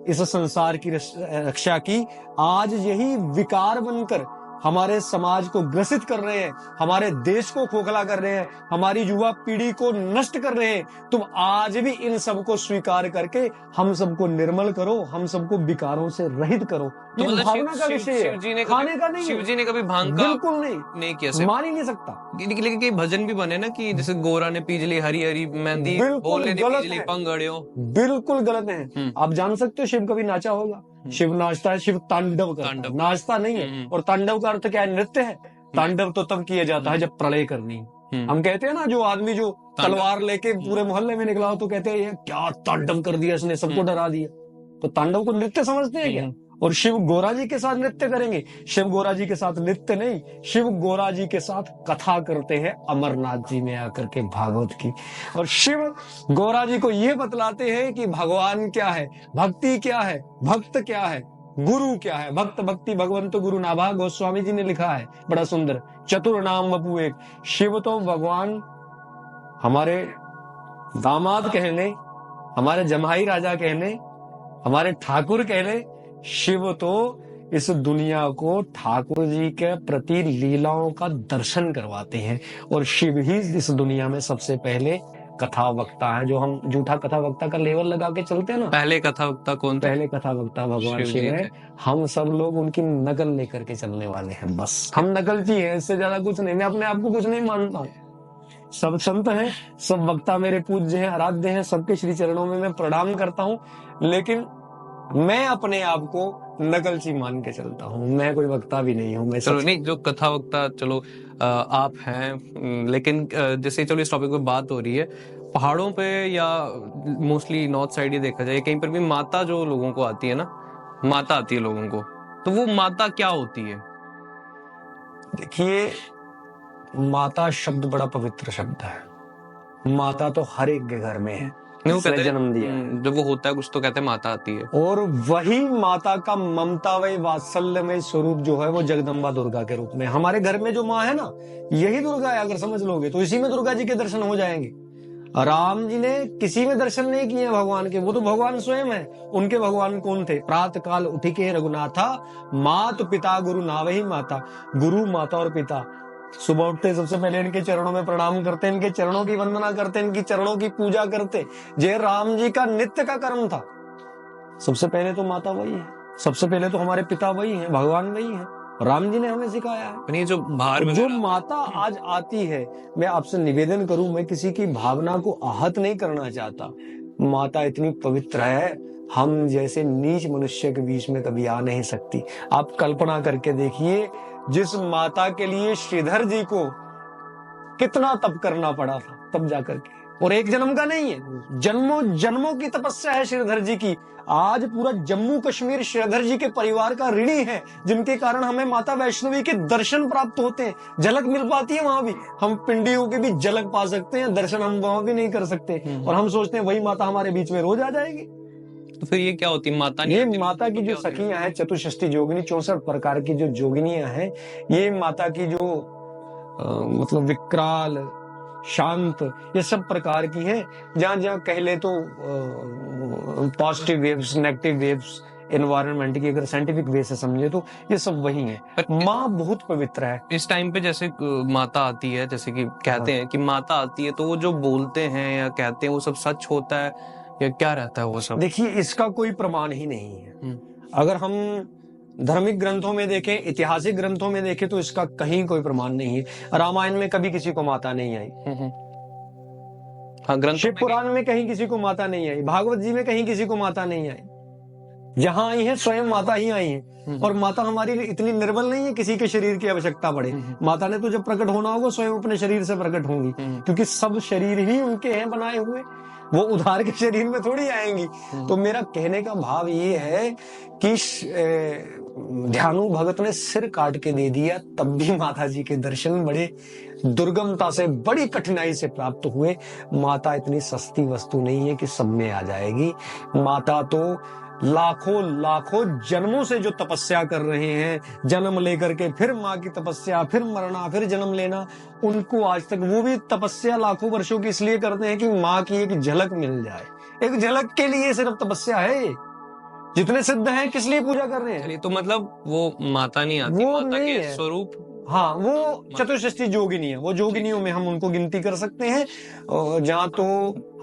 [SPEAKER 1] इस संसार की रक्षा की। आज यही विकार बनकर हमारे समाज को ग्रसित कर रहे हैं, हमारे देश को खोखला कर रहे हैं, हमारी युवा पीढ़ी को नष्ट कर रहे हैं। तुम आज भी इन सबको स्वीकार करके हम सबको निर्मल करो, हम सबको विकारों से रहित करो।
[SPEAKER 2] तो
[SPEAKER 1] ये
[SPEAKER 2] मतलब
[SPEAKER 1] भावना का विषय है, खाने का नहीं है।
[SPEAKER 2] शिव जी ने कभी भांग का
[SPEAKER 1] बिल्कुल
[SPEAKER 2] नहीं किया,
[SPEAKER 1] मान ही नहीं सकता।
[SPEAKER 2] लेकिन कई भजन भी बने ना कि जैसे गोरा ने पीजली हरी हरी मेहंदी, बोले ने पीजली पंगड़ियों।
[SPEAKER 1] बिल्कुल गलत है। आप जान सकते हो शिव कभी नाचा होगा? शिव नाचता है, शिव तांडव करता है, नाचता नहीं है। और तांडव का अर्थ क्या है? नृत्य है। तांडव तो तब किया जाता है जब प्रलय करनी। हम कहते हैं ना, जो आदमी जो तलवार लेके पूरे मोहल्ले में निकला हो तो कहते हैं ये क्या तांडव कर दिया इसने, सबको डरा दिया। तो तांडव को नृत्य समझते हैं क्या? और शिव गोरा जी के साथ नृत्य करेंगे? शिव गोरा जी के साथ नृत्य नहीं, शिव गोरा जी के साथ कथा करते हैं अमरनाथ जी में आकर के भागवत की। और शिव गोरा जी को ये बतलाते हैं कि भगवान क्या है, भक्ति क्या है, भक्त क्या है, गुरु क्या है। भक्त भक्ति भगवंत गुरु नाभा गोस्वामी जी ने लिखा है, बड़ा सुंदर, चतुर नाम वपु एक। शिव तो भगवान हमारे दामाद कहने, हमारे जमाई राजा कहने, हमारे ठाकुर कहने, शिव तो इस दुनिया को ठाकुर जी के प्रति लीलाओं का दर्शन करवाते हैं। और शिव ही इस दुनिया में सबसे पहले कथा वक्ता है। जो हम झूठा कथा वक्ता का लेवल लगा के चलते हैं ना,
[SPEAKER 2] पहले कथा वक्ता कौन थे? पहले
[SPEAKER 1] कथा वक्ता भगवान शिव है। हम सब लोग उनकी नकल लेकर के चलने वाले हैं, बस हम नकलची हैं, इससे ज्यादा कुछ नहीं। मैं अपने आप को कुछ नहीं मानता हूँ। सब संत हैं, सब वक्ता मेरे पूज्य हैं, आराध्य हैं, सबके श्री चरणों में मैं प्रणाम करता हूँ। लेकिन मैं अपने आप को नकलची मान के चलता हूँ, मैं कोई वक्ता भी नहीं हूँ। मैं
[SPEAKER 2] चलो नहीं, जो कथा वक्ता चलो आप हैं, लेकिन जैसे चलो इस टॉपिक पे बात हो रही है, पहाड़ों पे या मोस्टली नॉर्थ साइड ही देखा जाए, कहीं पर भी माता जो लोगों को आती है ना, माता आती है लोगों को, तो वो माता क्या होती है?
[SPEAKER 1] देखिए, माता शब्द बड़ा पवित्र शब्द है। माता तो हर एक के घर में है, जन्म दिया।
[SPEAKER 2] जब वो होता है कुछ तो कहते हैं माता आती है।
[SPEAKER 1] और वही माता का ममतामय वात्सल्यमय स्वरूप जो है वो जगदम्बा दुर्गा के रूप में। हमारे घर में जो माँ है ना, यही दुर्गा है। अगर समझ लोगे तो इसी में दुर्गा जी के दर्शन हो जाएंगे। राम जी ने किसी में दर्शन नहीं किए भगवान के, वो तो भगवान स्वयं है। उनके भगवान कौन थे? प्रातः काल उठी के रघुनाथा, मात पिता गुरु नावही माता। गुरु, माता और पिता सुबह उठते सबसे पहले इनके चरणों में प्रणाम करते, इनके चरणों की वंदना करते, इनकी चरणों की पूजा करते। जय राम जी का नित्य का कर्म था। सबसे पहले तो माता वही है, सबसे पहले तो हमारे पिता वही हैं, भगवान वही हैं। राम जी ने हमें सिखाया है।
[SPEAKER 2] जो बाहर में
[SPEAKER 1] जो माता आज आती है, मैं आपसे निवेदन करूं, मैं किसी की भावना को आहत नहीं करना चाहता। माता इतनी पवित्र है, हम जैसे नीच मनुष्य के बीच में कभी आ नहीं सकती। आप कल्पना करके देखिए, जिस माता के लिए श्रीधर जी को कितना तप करना पड़ा था तब जाकर के, और एक जन्म का नहीं है, जन्मों जन्मों की तपस्या है श्रीधर जी की। आज पूरा जम्मू कश्मीर श्रीधर जी के परिवार का ऋणी है, जिनके कारण हमें माता वैष्णवी के दर्शन प्राप्त होते हैं, झलक मिल पाती है वहां भी। हम पिंडियों के भी झलक पा सकते हैं, दर्शन हम वहां भी नहीं कर सकते। और हम सोचते हैं वही माता हमारे बीच में रोज आ जाएगी।
[SPEAKER 2] तो फिर ये क्या होती है माता?
[SPEAKER 1] ये माता की जो सखियां हैं, चतुष्षष्ठी जोगिनी, 64 प्रकार की जो जोगिनियां हैं, ये माता की जो मतलब विकराल, शांत, ये सब प्रकार की हैं। जहां जहां कह ले तो positive waves, negative waves, environment की अगर साइंटिफिक वे से समझे तो ये सब वही है। माँ बहुत पवित्र है।
[SPEAKER 2] इस टाइम पे जैसे माता आती है, जैसे कि कहते हैं कि माता आती है, तो वो जो बोलते हैं या कहते हैं वो सब सच होता है या क्या रहता है वो सब?
[SPEAKER 1] देखिए, इसका कोई प्रमाण ही नहीं है। अगर हम धार्मिक ग्रंथों में देखें, ऐतिहासिक ग्रंथों में देखें, तो इसका कहीं कोई प्रमाण नहीं है। रामायण में कभी किसी को माता नहीं आई,
[SPEAKER 2] हाँ,
[SPEAKER 1] शिव पुराण में कहीं किसी को माता नहीं आई, भागवत जी में कहीं किसी को माता नहीं आई। जहां आई है स्वयं माता ही आई है। और माता हमारी इतनी निर्बल नहीं है किसी के शरीर की आवश्यकता पड़े। माता ने तो जब प्रकट होना होगा स्वयं अपने शरीर से प्रकट होंगी, क्योंकि सब शरीर ही उनके हैं बनाए हुए, वो उधार के शरीर में थोड़ी आएंगी। तो मेरा कहने का भाव ये है कि ध्यानु भगत ने सिर काट के दे दिया, तब भी माता जी के दर्शन बड़े दुर्गमता से, बड़ी कठिनाई से प्राप्त हुए। माता इतनी सस्ती वस्तु नहीं है कि सब में आ जाएगी। माता तो लाखों लाखों जन्मों से जो तपस्या कर रहे हैं, जन्म लेकर के फिर माँ की तपस्या, फिर मरना, फिर जन्म लेना, उनको आज तक वो भी तपस्या लाखों वर्षों की इसलिए करते हैं कि माँ की एक झलक मिल जाए। एक झलक के लिए सिर्फ तपस्या है। जितने सिद्ध हैं किस लिए पूजा कर रहे हैं?
[SPEAKER 2] चलिए, तो मतलब वो माता नहीं आती,
[SPEAKER 1] वो
[SPEAKER 2] माता
[SPEAKER 1] नहीं
[SPEAKER 2] के
[SPEAKER 1] है।
[SPEAKER 2] स्वरूप।
[SPEAKER 1] हाँ, वो चतुष्षष्ठी जोगिनी है। वो जोगिनियों में हम उनको गिनती कर सकते हैं। जहाँ तो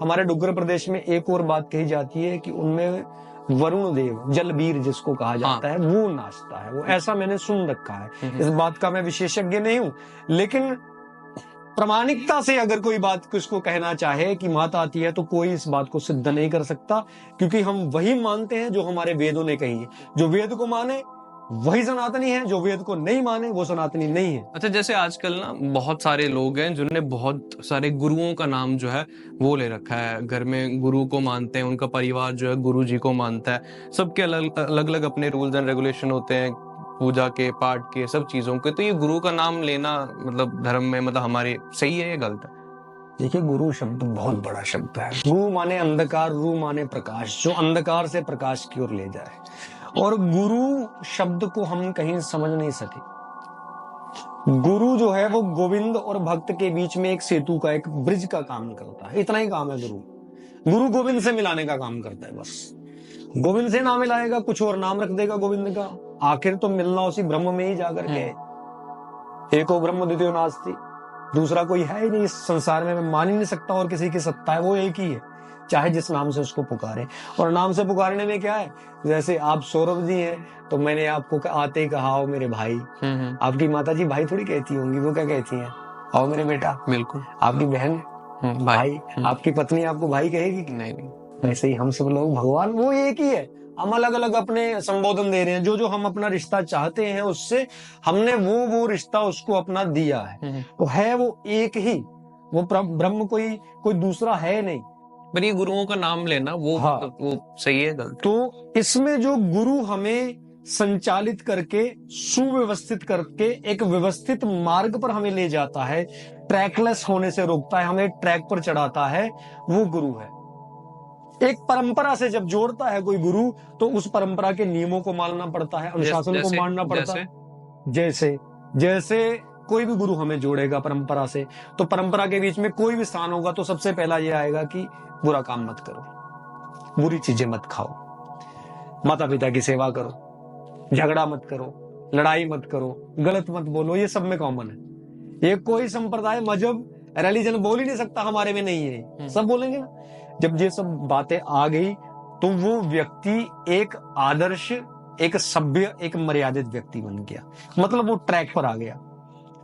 [SPEAKER 1] हमारे डुग्गर प्रदेश में एक और बात कही जाती है कि उनमें वरुण देव, जलबीर जिसको कहा जाता है, वो नाचता है। वो ऐसा मैंने सुन रखा है। इस बात का मैं विशेषज्ञ नहीं हूं, लेकिन प्रामाणिकता से अगर कोई बात किसको कहना चाहे कि माता आती है, तो कोई इस बात को सिद्ध नहीं कर सकता, क्योंकि हम वही मानते हैं जो हमारे वेदों ने कही है। जो वेद को माने वही सनातनी है, जो वेद को नहीं माने वो सनातनी नहीं है।
[SPEAKER 2] अच्छा, जैसे आजकल ना बहुत सारे लोग हैं जिन्होंने बहुत सारे गुरुओं का नाम जो है वो ले रखा है, घर में गुरु को मानते हैं, उनका परिवार जो है गुरु जी को मानता है। सबके अलग अलग अपने रूल्स एंड रेगुलेशन होते हैं, पूजा के, पाठ के, सब चीजों के। तो ये गुरु का नाम लेना मतलब धर्म में, मतलब हमारे सही है या गलत है?
[SPEAKER 1] देखिए, गुरु शब्द बहुत बड़ा शब्द है। गुरु माने अंधकार, रू माने प्रकाश, जो अंधकार से प्रकाश की ओर ले जाए। और गुरु शब्द को हम कहीं समझ नहीं सके। गुरु जो है वो गोविंद और भक्त के बीच में एक सेतु का, एक ब्रिज का काम करता है। इतना ही काम है गुरु। गुरु गोविंद से मिलाने का काम करता है बस। गोविंद से ना मिलाएगा, कुछ और नाम रख देगा गोविंद का, आखिर तो मिलना उसी ब्रह्म में ही जाकर के। एको ब्रह्म द्वितीयो नास्ति, दूसरा कोई है ही नहीं इस संसार में। मैं मान ही नहीं सकता और किसी की सत्ता है, वो एक ही है, चाहे जिस नाम से उसको पुकारे। और नाम से पुकारने में क्या है, जैसे आप सौरभ जी हैं, तो मैंने आपको आते ही कहा आओ मेरे भाई। आपकी माता जी भाई थोड़ी कहती होंगी, वो क्या कहती हैं? आओ मेरे बेटा।
[SPEAKER 2] बिल्कुल।
[SPEAKER 1] आपकी बहन भाई, आपकी पत्नी आपको भाई कहेगी कि
[SPEAKER 2] नहीं।
[SPEAKER 1] ऐसे ही हम सब लोग, भगवान वो एक ही है। हम अलग अलग अपने संबोधन दे रहे हैं। जो जो हम अपना रिश्ता चाहते हैं उससे हमने वो रिश्ता उसको अपना दिया है। तो है वो एक ही, वो ब्रह्म कोई दूसरा है नहीं।
[SPEAKER 2] पर ये गुरुओं का नाम लेना वो,
[SPEAKER 1] हाँ,
[SPEAKER 2] वो सही है गलत?
[SPEAKER 1] तो इसमें जो गुरु हमें संचालित करके, सुव्यवस्थित करके, एक व्यवस्थित मार्ग पर हमें ले जाता है, ट्रैकलेस होने से रोकता है, हमें ट्रैक पर चढ़ाता है, वो गुरु है। एक परंपरा से जब जोड़ता है कोई गुरु, तो उस परंपरा के नियमों को मानना पड़ता है, अनुशासन को मानना पड़ता है। जैसे कोई भी गुरु हमें जोड़ेगा परंपरा से, तो परंपरा के बीच में कोई भी स्थान होगा तो सबसे पहला ये आएगा कि बुरा काम मत करो, बुरी चीजें मत खाओ, माता पिता की सेवा करो, झगड़ा मत करो, लड़ाई मत करो, गलत मत बोलो। ये सब में कॉमन है। ये कोई संप्रदाय, मजहब, रिलीजन बोल ही नहीं सकता हमारे में नहीं है। सब बोलेंगे ना। जब ये सब बातें आ गई तो वो व्यक्ति एक आदर्श, एक सभ्य, एक मर्यादित व्यक्ति बन गया। मतलब वो ट्रैक पर आ गया।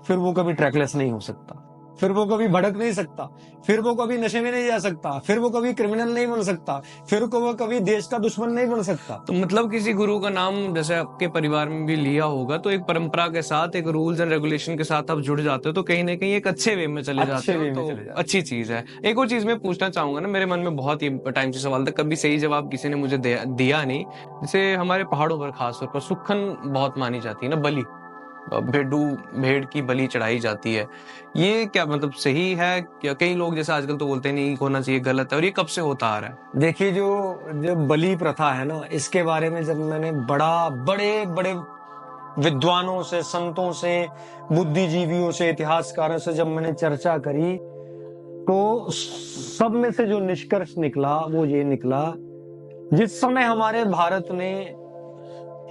[SPEAKER 1] फिर वो कभी ट्रैकलेस नहीं हो सकता, फिर वो कभी भड़क नहीं सकता, फिर वो कभी नशे में नहीं जा सकता, फिर वो कभी क्रिमिनल नहीं बन सकता, फिर वो कभी देश का दुश्मन नहीं बन सकता।
[SPEAKER 2] तो मतलब किसी गुरु का नाम जैसे आपके परिवार में भी लिया होगा, तो एक परंपरा के साथ, एक रूल्स एंड रेगुलेशन के साथ आप जुड़ जाते हो, तो कहीं ना कहीं एक अच्छे वे में चले जाते हो, तो अच्छी चीज है। एक और चीज मैं पूछना चाहूंगा ना, मेरे मन में बहुत ही टाइम से सवाल था, कभी सही जवाब किसी ने मुझे दिया नहीं। जैसे हमारे पहाड़ों पर खासतौर पर सुक्खन बहुत मानी जाती है ना, बलि, भेड़ की बलि चढ़ाई जाती है। ये क्या मतलब सही है क्या? कई लोग जैसे आजकल तो बोलते हैं नहीं होना चाहिए, गलत है। और ये कब से होता आ रहा है?
[SPEAKER 1] देखिए, जो बलि प्रथा है ना, इसके बारे में जब मैंने बड़े बड़े विद्वानों से, संतों से, बुद्धिजीवियों से, इतिहासकारों से जब मैंने चर्चा करी, तो सब में से जो निष्कर्ष निकला वो ये निकला, जिस समय हमारे भारत ने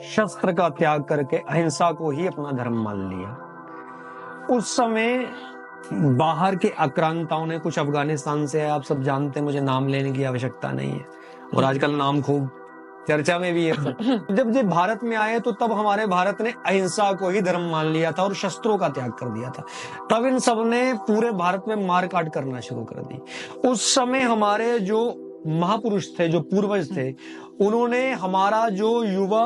[SPEAKER 1] शस्त्र का त्याग करके अहिंसा को ही अपना धर्म मान लिया, उस समय बाहर के आक्रांताओं ने, कुछ अफगानिस्तान से है, आप सब जानते हैं, मुझे नाम लेने की आवश्यकता नहीं है, और आजकल नाम खूब चर्चा में भी है। जब ये भारत में आए तो तब हमारे भारत ने अहिंसा को ही धर्म मान लिया था और शस्त्रों का त्याग कर दिया था। तब इन सब ने पूरे भारत में मार काट करना शुरू कर दी। उस समय हमारे जो महापुरुष थे, जो पूर्वज थे, उन्होंने हमारा जो युवा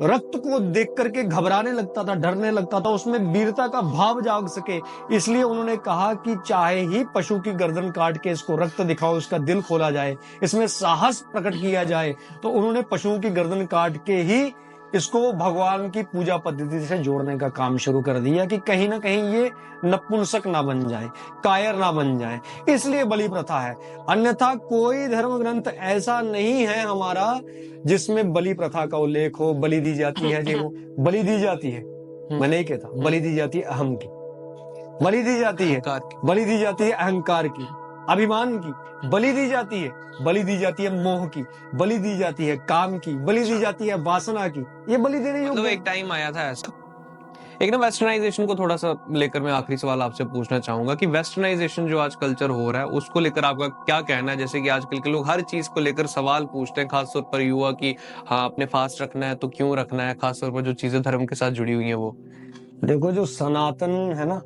[SPEAKER 1] रक्त को देख करके घबराने लगता था, डरने लगता था, उसमें वीरता का भाव जाग सके, इसलिए उन्होंने कहा कि चाहे ही पशु की गर्दन काट के इसको रक्त दिखाओ, उसका दिल खोला जाए, इसमें साहस प्रकट किया जाए, तो उन्होंने पशुओं की गर्दन काट के ही इसको भगवान की पूजा पद्धति से जोड़ने का काम शुरू कर दिया कि कहीं ना कहीं ये नपुंसक ना बन जाए, कायर ना बन जाए, इसलिए बलि प्रथा है। अन्यथा कोई धर्म ग्रंथ ऐसा नहीं है हमारा जिसमें बलि प्रथा का उल्लेख हो। बलि दी जाती है जी, वो बलि दी जाती है, मैं नहीं कहता, बलि दी जाती है अहम की, बलि दी जाती है, बलि दी जाती है अहंकार की, अभिमान की, बलि दी जाती है, बलि दी जाती है मोह की, बलि दी जाती है काम की, बलि दी जाती है वासना की। ये बलि देने योग्य।
[SPEAKER 2] मतलब एक टाइम आया था ऐसा। एक ना वेस्टर्नाइजेशन को थोड़ा सा लेकर मैं आखिरी सवाल आपसे पूछना चाहूंगा कि वेस्टर्नाइजेशन जो आज कल्चर हो रहा है उसको लेकर आपका क्या कहना है? जैसे कि आजकल के लोग हर चीज को लेकर सवाल पूछते हैं, खासतौर पर युवा की, हाँ आपने फास्ट रखना है तो क्यों रखना है, खासतौर पर जो चीजें धर्म के साथ जुड़ी हुई है वो।
[SPEAKER 1] देखो, जो सनातन है ना,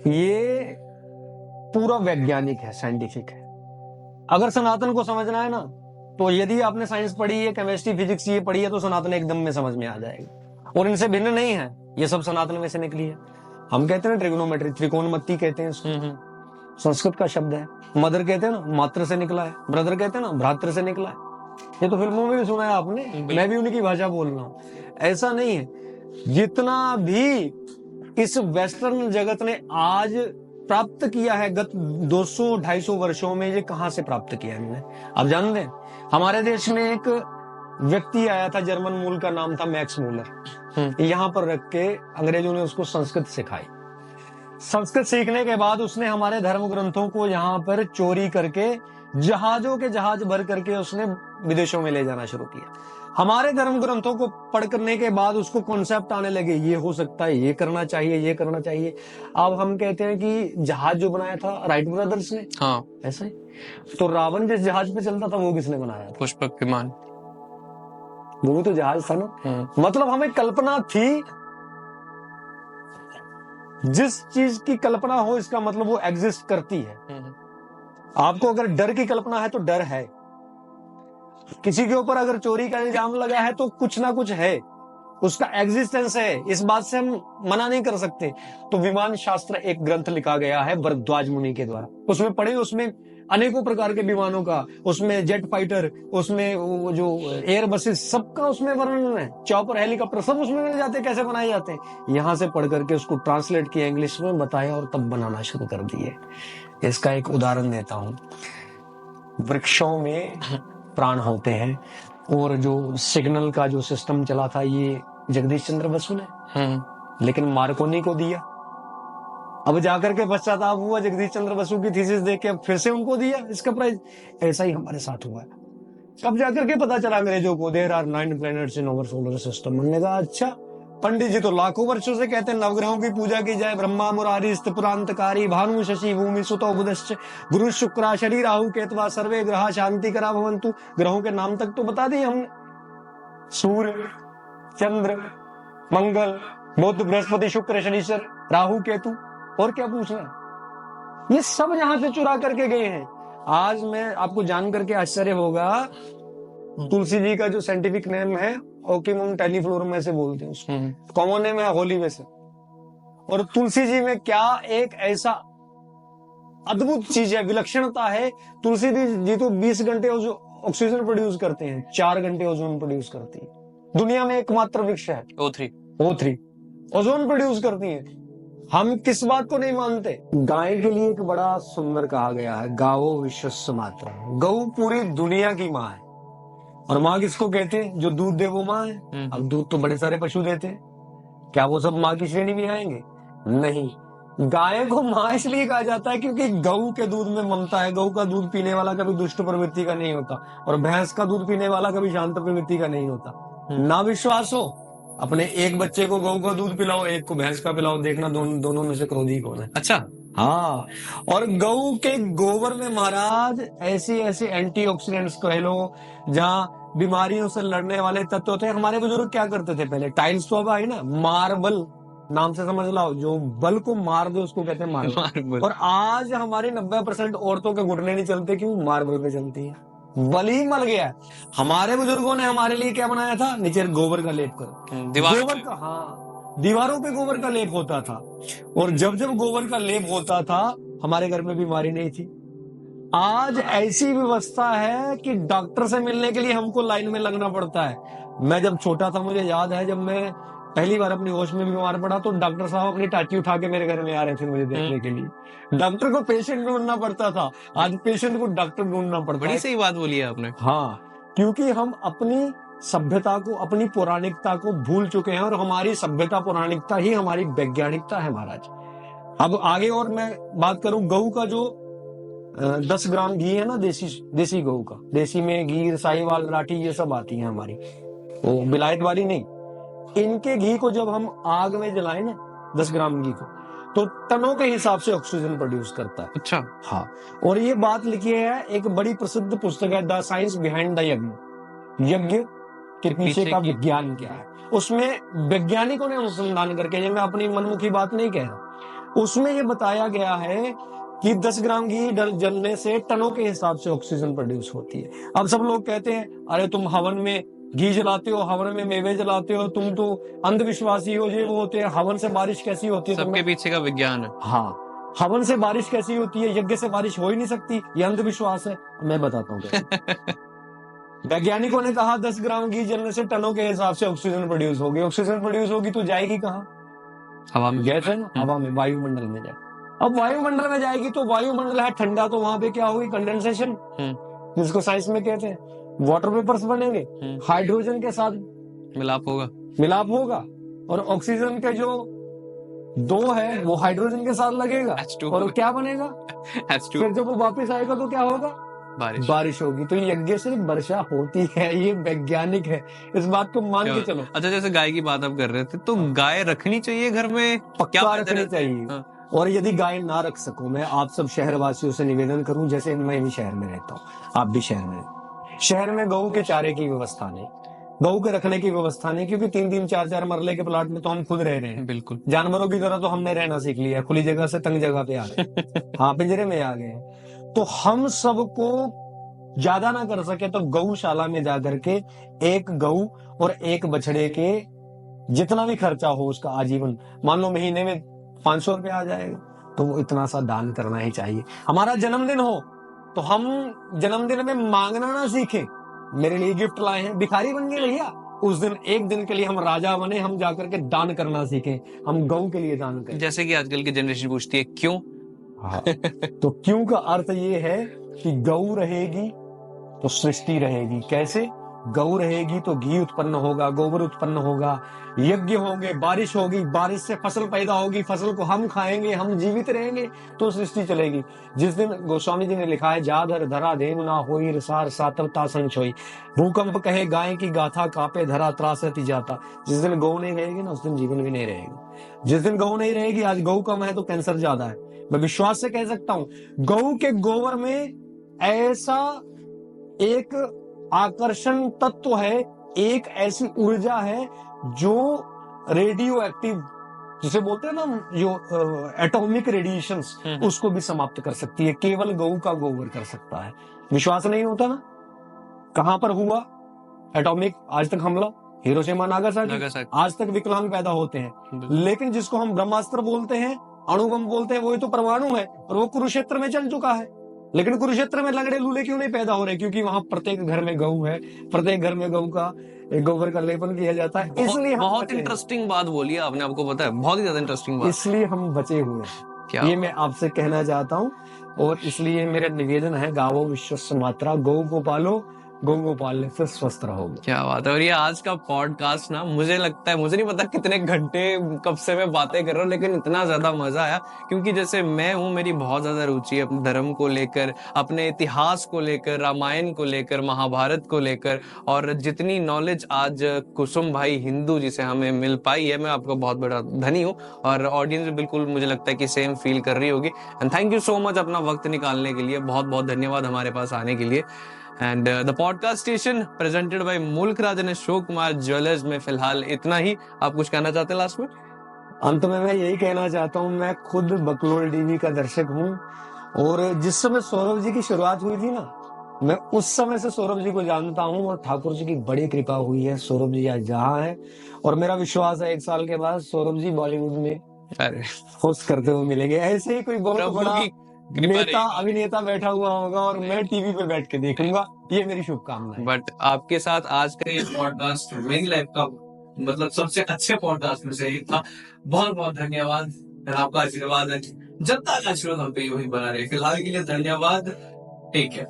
[SPEAKER 1] ये पूरा वैज्ञानिक है, साइंटिफिक है। अगर सनातन को समझना है ना, तो यदि आपने साइंस पढ़ी है, केमिस्ट्री फिजिक्स ये पढ़ी है, तो सनातन एकदम में समझ में आ जाएगा, और इनसे भिन्न नहीं है, ये सब सनातन में से निकली है। हम कहते हैं ट्रिग्नोमेट्री, त्रिकोणमत्ती कहते हैं इसको, संस्कृत का शब्द है। मदर कहते हैं ना, मात्र से निकला है, ब्रदर कहते हैं ना, भ्रातृ से निकला है। ये तो फिल्मों में भी सुना है आपने, मैं भी उनकी भाषा बोल रहा हूं। ऐसा नहीं है, जितना भी इस वेस्टर्न जगत ने आज प्राप्त किया है गत 200-250 वर्षों में, ये कहां से प्राप्त किया इन्होंने? आप जानते हैं, हमारे देश में एक व्यक्ति आया था जर्मन मूल का, नाम था मैक्स मूलर। यहां पर रख के अंग्रेजों ने उसको संस्कृत सिखाई। संस्कृत सीखने के बाद उसने हमारे धर्म ग्रंथों को यहां पर चोरी करके जहाजों के जहाज भर करके उसने विदेशों में ले जाना शुरू किया। हमारे धर्म ग्रंथों को पढ़ करने के बाद उसको कॉन्सेप्ट आने लगे, ये हो सकता है, ये करना चाहिए, ये करना चाहिए। अब हम कहते हैं कि जहाज जो बनाया था राइट ब्रदर्स ने,
[SPEAKER 2] हाँ
[SPEAKER 1] ऐसा ही। तो रावण जिस जहाज पे चलता था वो किसने बनाया था?
[SPEAKER 2] पुष्पक विमान,
[SPEAKER 1] वो भी तो जहाज था ना। मतलब हमें कल्पना थी, जिस चीज की कल्पना हो इसका मतलब वो एग्जिस्ट करती है। आपको अगर डर की कल्पना है तो डर है, किसी के ऊपर अगर चोरी का इल्जाम लगा है तो कुछ ना कुछ है, उसका एग्जिस्टेंस है, इस बात से हम मना नहीं कर सकते। तो विमान शास्त्र एक ग्रंथ लिखा गया है भरद्वाज मुनि के द्वारा, उसमें पढ़े, उसमें अनेकों प्रकार के विमानों का, उसमें जेट फाइटर, उसमें वो जो एयर बसेस, सबका उसमें वर्णन है, चॉपर, हेलीकॉप्टर, सब उसमें मिल जाते हैं, कैसे बनाए जाते हैं। यहां से पढ़ करके उसको ट्रांसलेट किया, इंग्लिश में बताया और तब बनाना शुरू कर दिए। इसका एक उदाहरण देता हूं, वृक्षों में प्राण होते हैं, और जो सिग्नल का जो सिस्टम चला था ये जगदीश चंद्र बसु ने, लेकिन मार्कोनी को दिया। अब जाकर के पश्चाताप हुआ जगदीश चंद्र बसु की थीसिस देख के, अब फिर से उनको दिया इसका प्राइज। ऐसा ही हमारे साथ हुआ है। अब जाकर के पता चला अंग्रेजों को, there are 9 planets in our solar system. हमने कहा अच्छा, पंडित जी तो लाखों वर्षों से कहते हैं नवग्रहों की पूजा की जाए, ब्रह्मा मुरारी स्त्रिपुरांतकारी भानु शशि भूमि सुतो बुधश्च गुरु शुक्रा शनि राहु केतवा सर्वे ग्रहा शांति करा भवंतु। ग्रहों के नाम तक तो बता दिए हमने, सूर्य, चंद्र, मंगल, बुध, बृहस्पति, शुक्र, शनिश्चर, राहु, केतु, और क्या पूछना? ये सब यहां से चुरा करके गए हैं। आज मैं आपको जान करके आश्चर्य होगा, तुलसी जी का जो साइंटिफिक नेम है ओकिमम टेनिफ्लोरम से बोलते हैं उसको, कॉमन नेम है होली वैसे। और तुलसी जी में क्या एक ऐसा अद्भुत चीज है, विलक्षणता है। तुलसी जी तो 20 घंटे ऑक्सीजन प्रोड्यूस करते हैं, 4 घंटे ओजोन प्रोड्यूस करती है। दुनिया में एकमात्र वृक्ष है O3 ओजोन प्रोड्यूस करती है। हम किस बात को नहीं मानते? गाय के लिए एक बड़ा सुंदर कहा गया है, गावो विश्वस्य मातरः। गौ पूरी दुनिया की माँ है। और माँ किसको कहते हैं? जो दूध दे वो माँ है। अब दूध तो बड़े सारे पशु देते हैं, क्या वो सब माँ की श्रेणी में आएंगे? नहीं। गाय को माँ इसलिए कहा जाता है क्योंकि गऊ के दूध में ममता है। गऊ का दूध पीने वाला कभी दुष्ट प्रवृत्ति का नहीं होता, और भैंस का दूध पीने वाला कभी शांत प्रवृत्ति का नहीं होता। ना विश्वास हो, अपने एक बच्चे को गऊ का दूध पिलाओ, एक को भैंस का पिलाओ, देखना दोनों में से क्रोधी कौन है।
[SPEAKER 2] अच्छा,
[SPEAKER 1] हाँ। और गऊ के गोबर में महाराज ऐसे ऐसे एंटीऑक्सीडेंट्स कह लो, जहाँ बीमारियों से लड़ने वाले तत्व थे। हमारे बुजुर्ग क्या करते थे पहले? टाइल्स तो अब आई ना, मार्बल नाम से समझ लो, जो बल को मार दे उसको कहते हैं मार्बल।
[SPEAKER 2] मार्बल।
[SPEAKER 1] और आज हमारी 90% औरतों के घुटने नहीं चलते, क्यों? मार्बल पे चलती है। बल ही मर गया है। हमारे बुजुर्गों ने हमारे लिए क्या बनाया था? नीचे गोबर का लेप कर,
[SPEAKER 2] दीवार
[SPEAKER 1] गोबर का, हाँ, दीवारों पे गोबर का लेप होता था। और जब जब गोबर का लेप होता था, हमारे घर में बीमारी नहीं थी। आज ऐसी व्यवस्था है कि डॉक्टर से मिलने के लिए हमको लाइन में लगना पड़ता है। मैं जब छोटा था, मुझे याद है, जब मैं पहली बार अपनी होश में बीमार पड़ा तो डॉक्टर साहब अपनी टाटी उठा के मेरे घर में आ रहे थे मुझे देखने के लिए। डॉक्टर को पेशेंट ढूंढना पड़ता था, आज पेशेंट को डॉक्टर ढूंढना पड़ता
[SPEAKER 2] बड़ी
[SPEAKER 1] है।
[SPEAKER 2] सही बात बोली है आपने।
[SPEAKER 1] हाँ, क्योंकि हम अपनी सभ्यता को, अपनी पौराणिकता को भूल चुके हैं, और हमारी सभ्यता पौराणिकता ही हमारी वैज्ञानिकता है महाराज। अब आगे और मैं बात करूं, गऊ का जो 10 ग्राम घी है ना, देसी गऊ का, देसी में घी, साहिवाल, राठी, ये सब आती है हमारी, वो बिलायत वाली नहीं। इनके घी को जब हम आग में जलाएं ना, 10 ग्राम घी को, तो टनों के हिसाब से ऑक्सीजन प्रोड्यूस करता है।
[SPEAKER 2] अच्छा।
[SPEAKER 1] हाँ, और ये बात लिखी है, एक बड़ी प्रसिद्ध पुस्तक है, द साइंस बिहाइंड द यज्ञ, यज्ञ के पीछे का विज्ञान क्या है। उसमें वैज्ञानिकों ने अनुसंधान करके, ये मैं अपनी मनमुखी बात नहीं कह रहा, उसमें ये बताया गया है कि 10 ग्राम घी जलने से टनों के हिसाब से ऑक्सीजन प्रोड्यूस होती है। अब सब लोग कहते हैं, अरे तुम हवन में घी जलाते हो, हवन में मेवे जलाते हो, तुम तो अंधविश्वासी हो, ये वो होते हैं, हवन से बारिश कैसी होती है?
[SPEAKER 2] सबके पीछे का विज्ञान है।
[SPEAKER 1] हाँ, हवन से बारिश कैसी होती है? यज्ञ से बारिश हो ही नहीं सकती, ये अंधविश्वास है। मैं बताता हूँ। वैज्ञानिकों ने कहा 10 ग्राम घी जलने से टनों के हिसाब से ऑक्सीजन प्रोड्यूस होगी। ऑक्सीजन प्रोड्यूस होगी तो जाएगी कहाँ?
[SPEAKER 2] हवा में।
[SPEAKER 1] गैस है ना, हवा में, वायुमंडल में जाए। अब वायुमंडल में जाएगी तो वायुमंडल है ठंडा, तो वहां पे क्या होगी? कंडेंसेशन, जिसको साइंस में कहते हैं। वाटर वेपर्स बनेंगे, हाइड्रोजन के साथ मिलाप होगा, और ऑक्सीजन के जो 2 है वो हाइड्रोजन के साथ लगेगा, और क्या बनेगा? फिर जब वो वापस आएगा तो क्या होगा? बारिश होगी। तो यज्ञ से वर्षा होती है, ये वैज्ञानिक है, इस बात को मान के चलो।
[SPEAKER 2] अच्छा, जैसे गाय की बात आप कर रहे थे, तो गाय रखनी चाहिए घर में?
[SPEAKER 1] पक्का रखनी चाहिए। और यदि गाय ना रख सको, मैं आप सब शहरवासियों से निवेदन करूं, जैसे मैं भी शहर में रहता हूँ, आप भी शहर में गऊ के चारे की व्यवस्था नहीं, गऊ के रखने की व्यवस्था नहीं, क्योंकि 3-3, 4-4 मरले के प्लाट में तो हम खुद रह रहे हैं।
[SPEAKER 2] बिल्कुल
[SPEAKER 1] जानवरों की तरह तो हमने रहना सीख लिया, खुली जगह से तंग जगह पे आ गए। हाँ, पिंजरे में आ गए। तो हम सबको ज्यादा ना कर सके तो गौशाला में जाकर के एक गऊ और एक बछड़े के जितना भी खर्चा हो उसका आजीवन, मान लो महीने में 500 रुपया आ जाएगा, तो वो इतना सा दान करना ही चाहिए। हमारा जन्मदिन हो तो हम जन्मदिन में मांगना ना सीखें, मेरे लिए गिफ्ट लाए हैं, भिखारी बन गए भैया, उस दिन एक दिन के लिए हम राजा बने, हम जाकर के दान करना सीखें, हम गऊ के लिए दान करें।
[SPEAKER 2] जैसे कि आजकल की जनरेशन पूछती है क्यों?
[SPEAKER 1] हाँ, तो क्यों का अर्थ ये है कि गऊ रहेगी तो सृष्टि रहेगी। कैसे? गऊ रहेगी तो घी उत्पन्न होगा, गोबर उत्पन्न होगा, यज्ञ होंगे, बारिश होगी, बारिश से फसल पैदा होगी, फसल को हम खाएंगे, हम जीवित रहेंगे, तो सृष्टि चलेगी। जिस दिन गोस्वामी जी ने लिखा है, जाधर धरा देव ना होई रसार सातवता संचोई, भूकंप कहे गाय की गाथा, कापे धरा त्रासति जाता। जिस दिन गौ नहीं रहेगी ना, उस दिन जीवन भी नहीं रहेगी। जिस दिन गौ नहीं रहेगी, आज गौ कम है तो कैंसर ज्यादा है, मैं विश्वास से कह सकता हूं। गौ के गोबर में ऐसा एक आकर्षण तत्व है, एक ऐसी ऊर्जा है जो रेडियो एक्टिव, जिसे बोलते हैं ना, जो एटॉमिक रेडिएशंस, उसको भी समाप्त कर सकती है, केवल गऊ का गोबर कर सकता है। विश्वास नहीं होता ना? कहां पर हुआ एटॉमिक आज तक हमला? Hiroshima Nagasaki. आज तक विकलांग पैदा होते हैं, लेकिन जिसको हम ब्रह्मास्त्र बोलते हैं, अणुबम बोलते हैं, वही तो परमाणु है, और वो कुरुक्षेत्र में चल चुका है। लेकिन कुरुक्षेत्र में लगड़े लूले क्यों नहीं पैदा हो रहे? क्योंकि वहां प्रत्येक घर में गऊ है, प्रत्येक घर में गऊ का एक गोबर का लेपन किया जाता है। इसलिए
[SPEAKER 2] बहुत इंटरेस्टिंग बात बोली आपने, आपको पता है, बहुत ही ज्यादा इंटरेस्टिंग बात।
[SPEAKER 1] इसलिए हम बचे हुए हैं, ये मैं आपसे कहना चाहता हूँ। और इसलिए मेरा निवेदन है, गावो विश्वस्य मात्रा, गौ को पालो, गौ को पालने से स्वस्थ रहोगे।
[SPEAKER 2] क्या बात है। और ये आज का पॉडकास्ट ना, मुझे लगता है, मुझे नहीं पता कितने घंटे कब से मैं बातें कर रहा हूँ, लेकिन इतना ज्यादा मजा आया, क्योंकि जैसे मैं हूँ, मेरी बहुत ज्यादा रुचि है अपने धर्म को लेकर, अपने इतिहास को लेकर, रामायण को लेकर, महाभारत को लेकर, और जितनी नॉलेज आज कुसुम भाई हिंदू जिसे हमें मिल पाई है, मैं आपका बहुत बड़ा धनी हूँ, और ऑडियंस भी बिल्कुल मुझे लगता है कि सेम फील कर रही होगी। And thank you so much अपना वक्त निकालने के लिए, बहुत बहुत धन्यवाद हमारे पास आने के लिए। And the podcast station presented by मुल्क राज एंड अशोक कुमार ज्वेलर्स में फिलहाल इतना ही। आप कुछ कहना चाहते हैं लास्ट में?
[SPEAKER 1] अंत में मैं यही कहना चाहता हूँ, मैं खुद बकलोल टीवी का दर्शक हूँ, और जिस समय सौरभ जी की शुरुआत हुई थी ना, मैं उस समय से सौरभ जी को जानता हूँ, और ठाकुर जी की बड़ी कृपा हुई है, सौरभ जी आज जहाँ है, और मेरा विश्वास है 1 साल के बाद सौरभ जी बॉलीवुड में
[SPEAKER 2] अरे
[SPEAKER 1] होस्ट करते हुए मिलेंगे। ऐसे ही कोई बहुत
[SPEAKER 2] प्रभु
[SPEAKER 1] बड़ा
[SPEAKER 2] की कृपा
[SPEAKER 1] नेता
[SPEAKER 2] रहेगी।
[SPEAKER 1] अभिनेता बैठा हुआ होगा और मैं टीवी पे बैठ के देखूंगा। ये मेरी शुभकामनाएं।
[SPEAKER 2] बट आपके साथ आज का ये पॉडकास्ट मेरी लाइफ का मतलब सबसे अच्छे पॉडकास्ट में से एक था। बहुत बहुत धन्यवाद। आपका आशीर्वाद है, जब तक आशीर्वाद हम पे यूं ही बना रहे। फिलहाल के लिए धन्यवाद। ठीक है।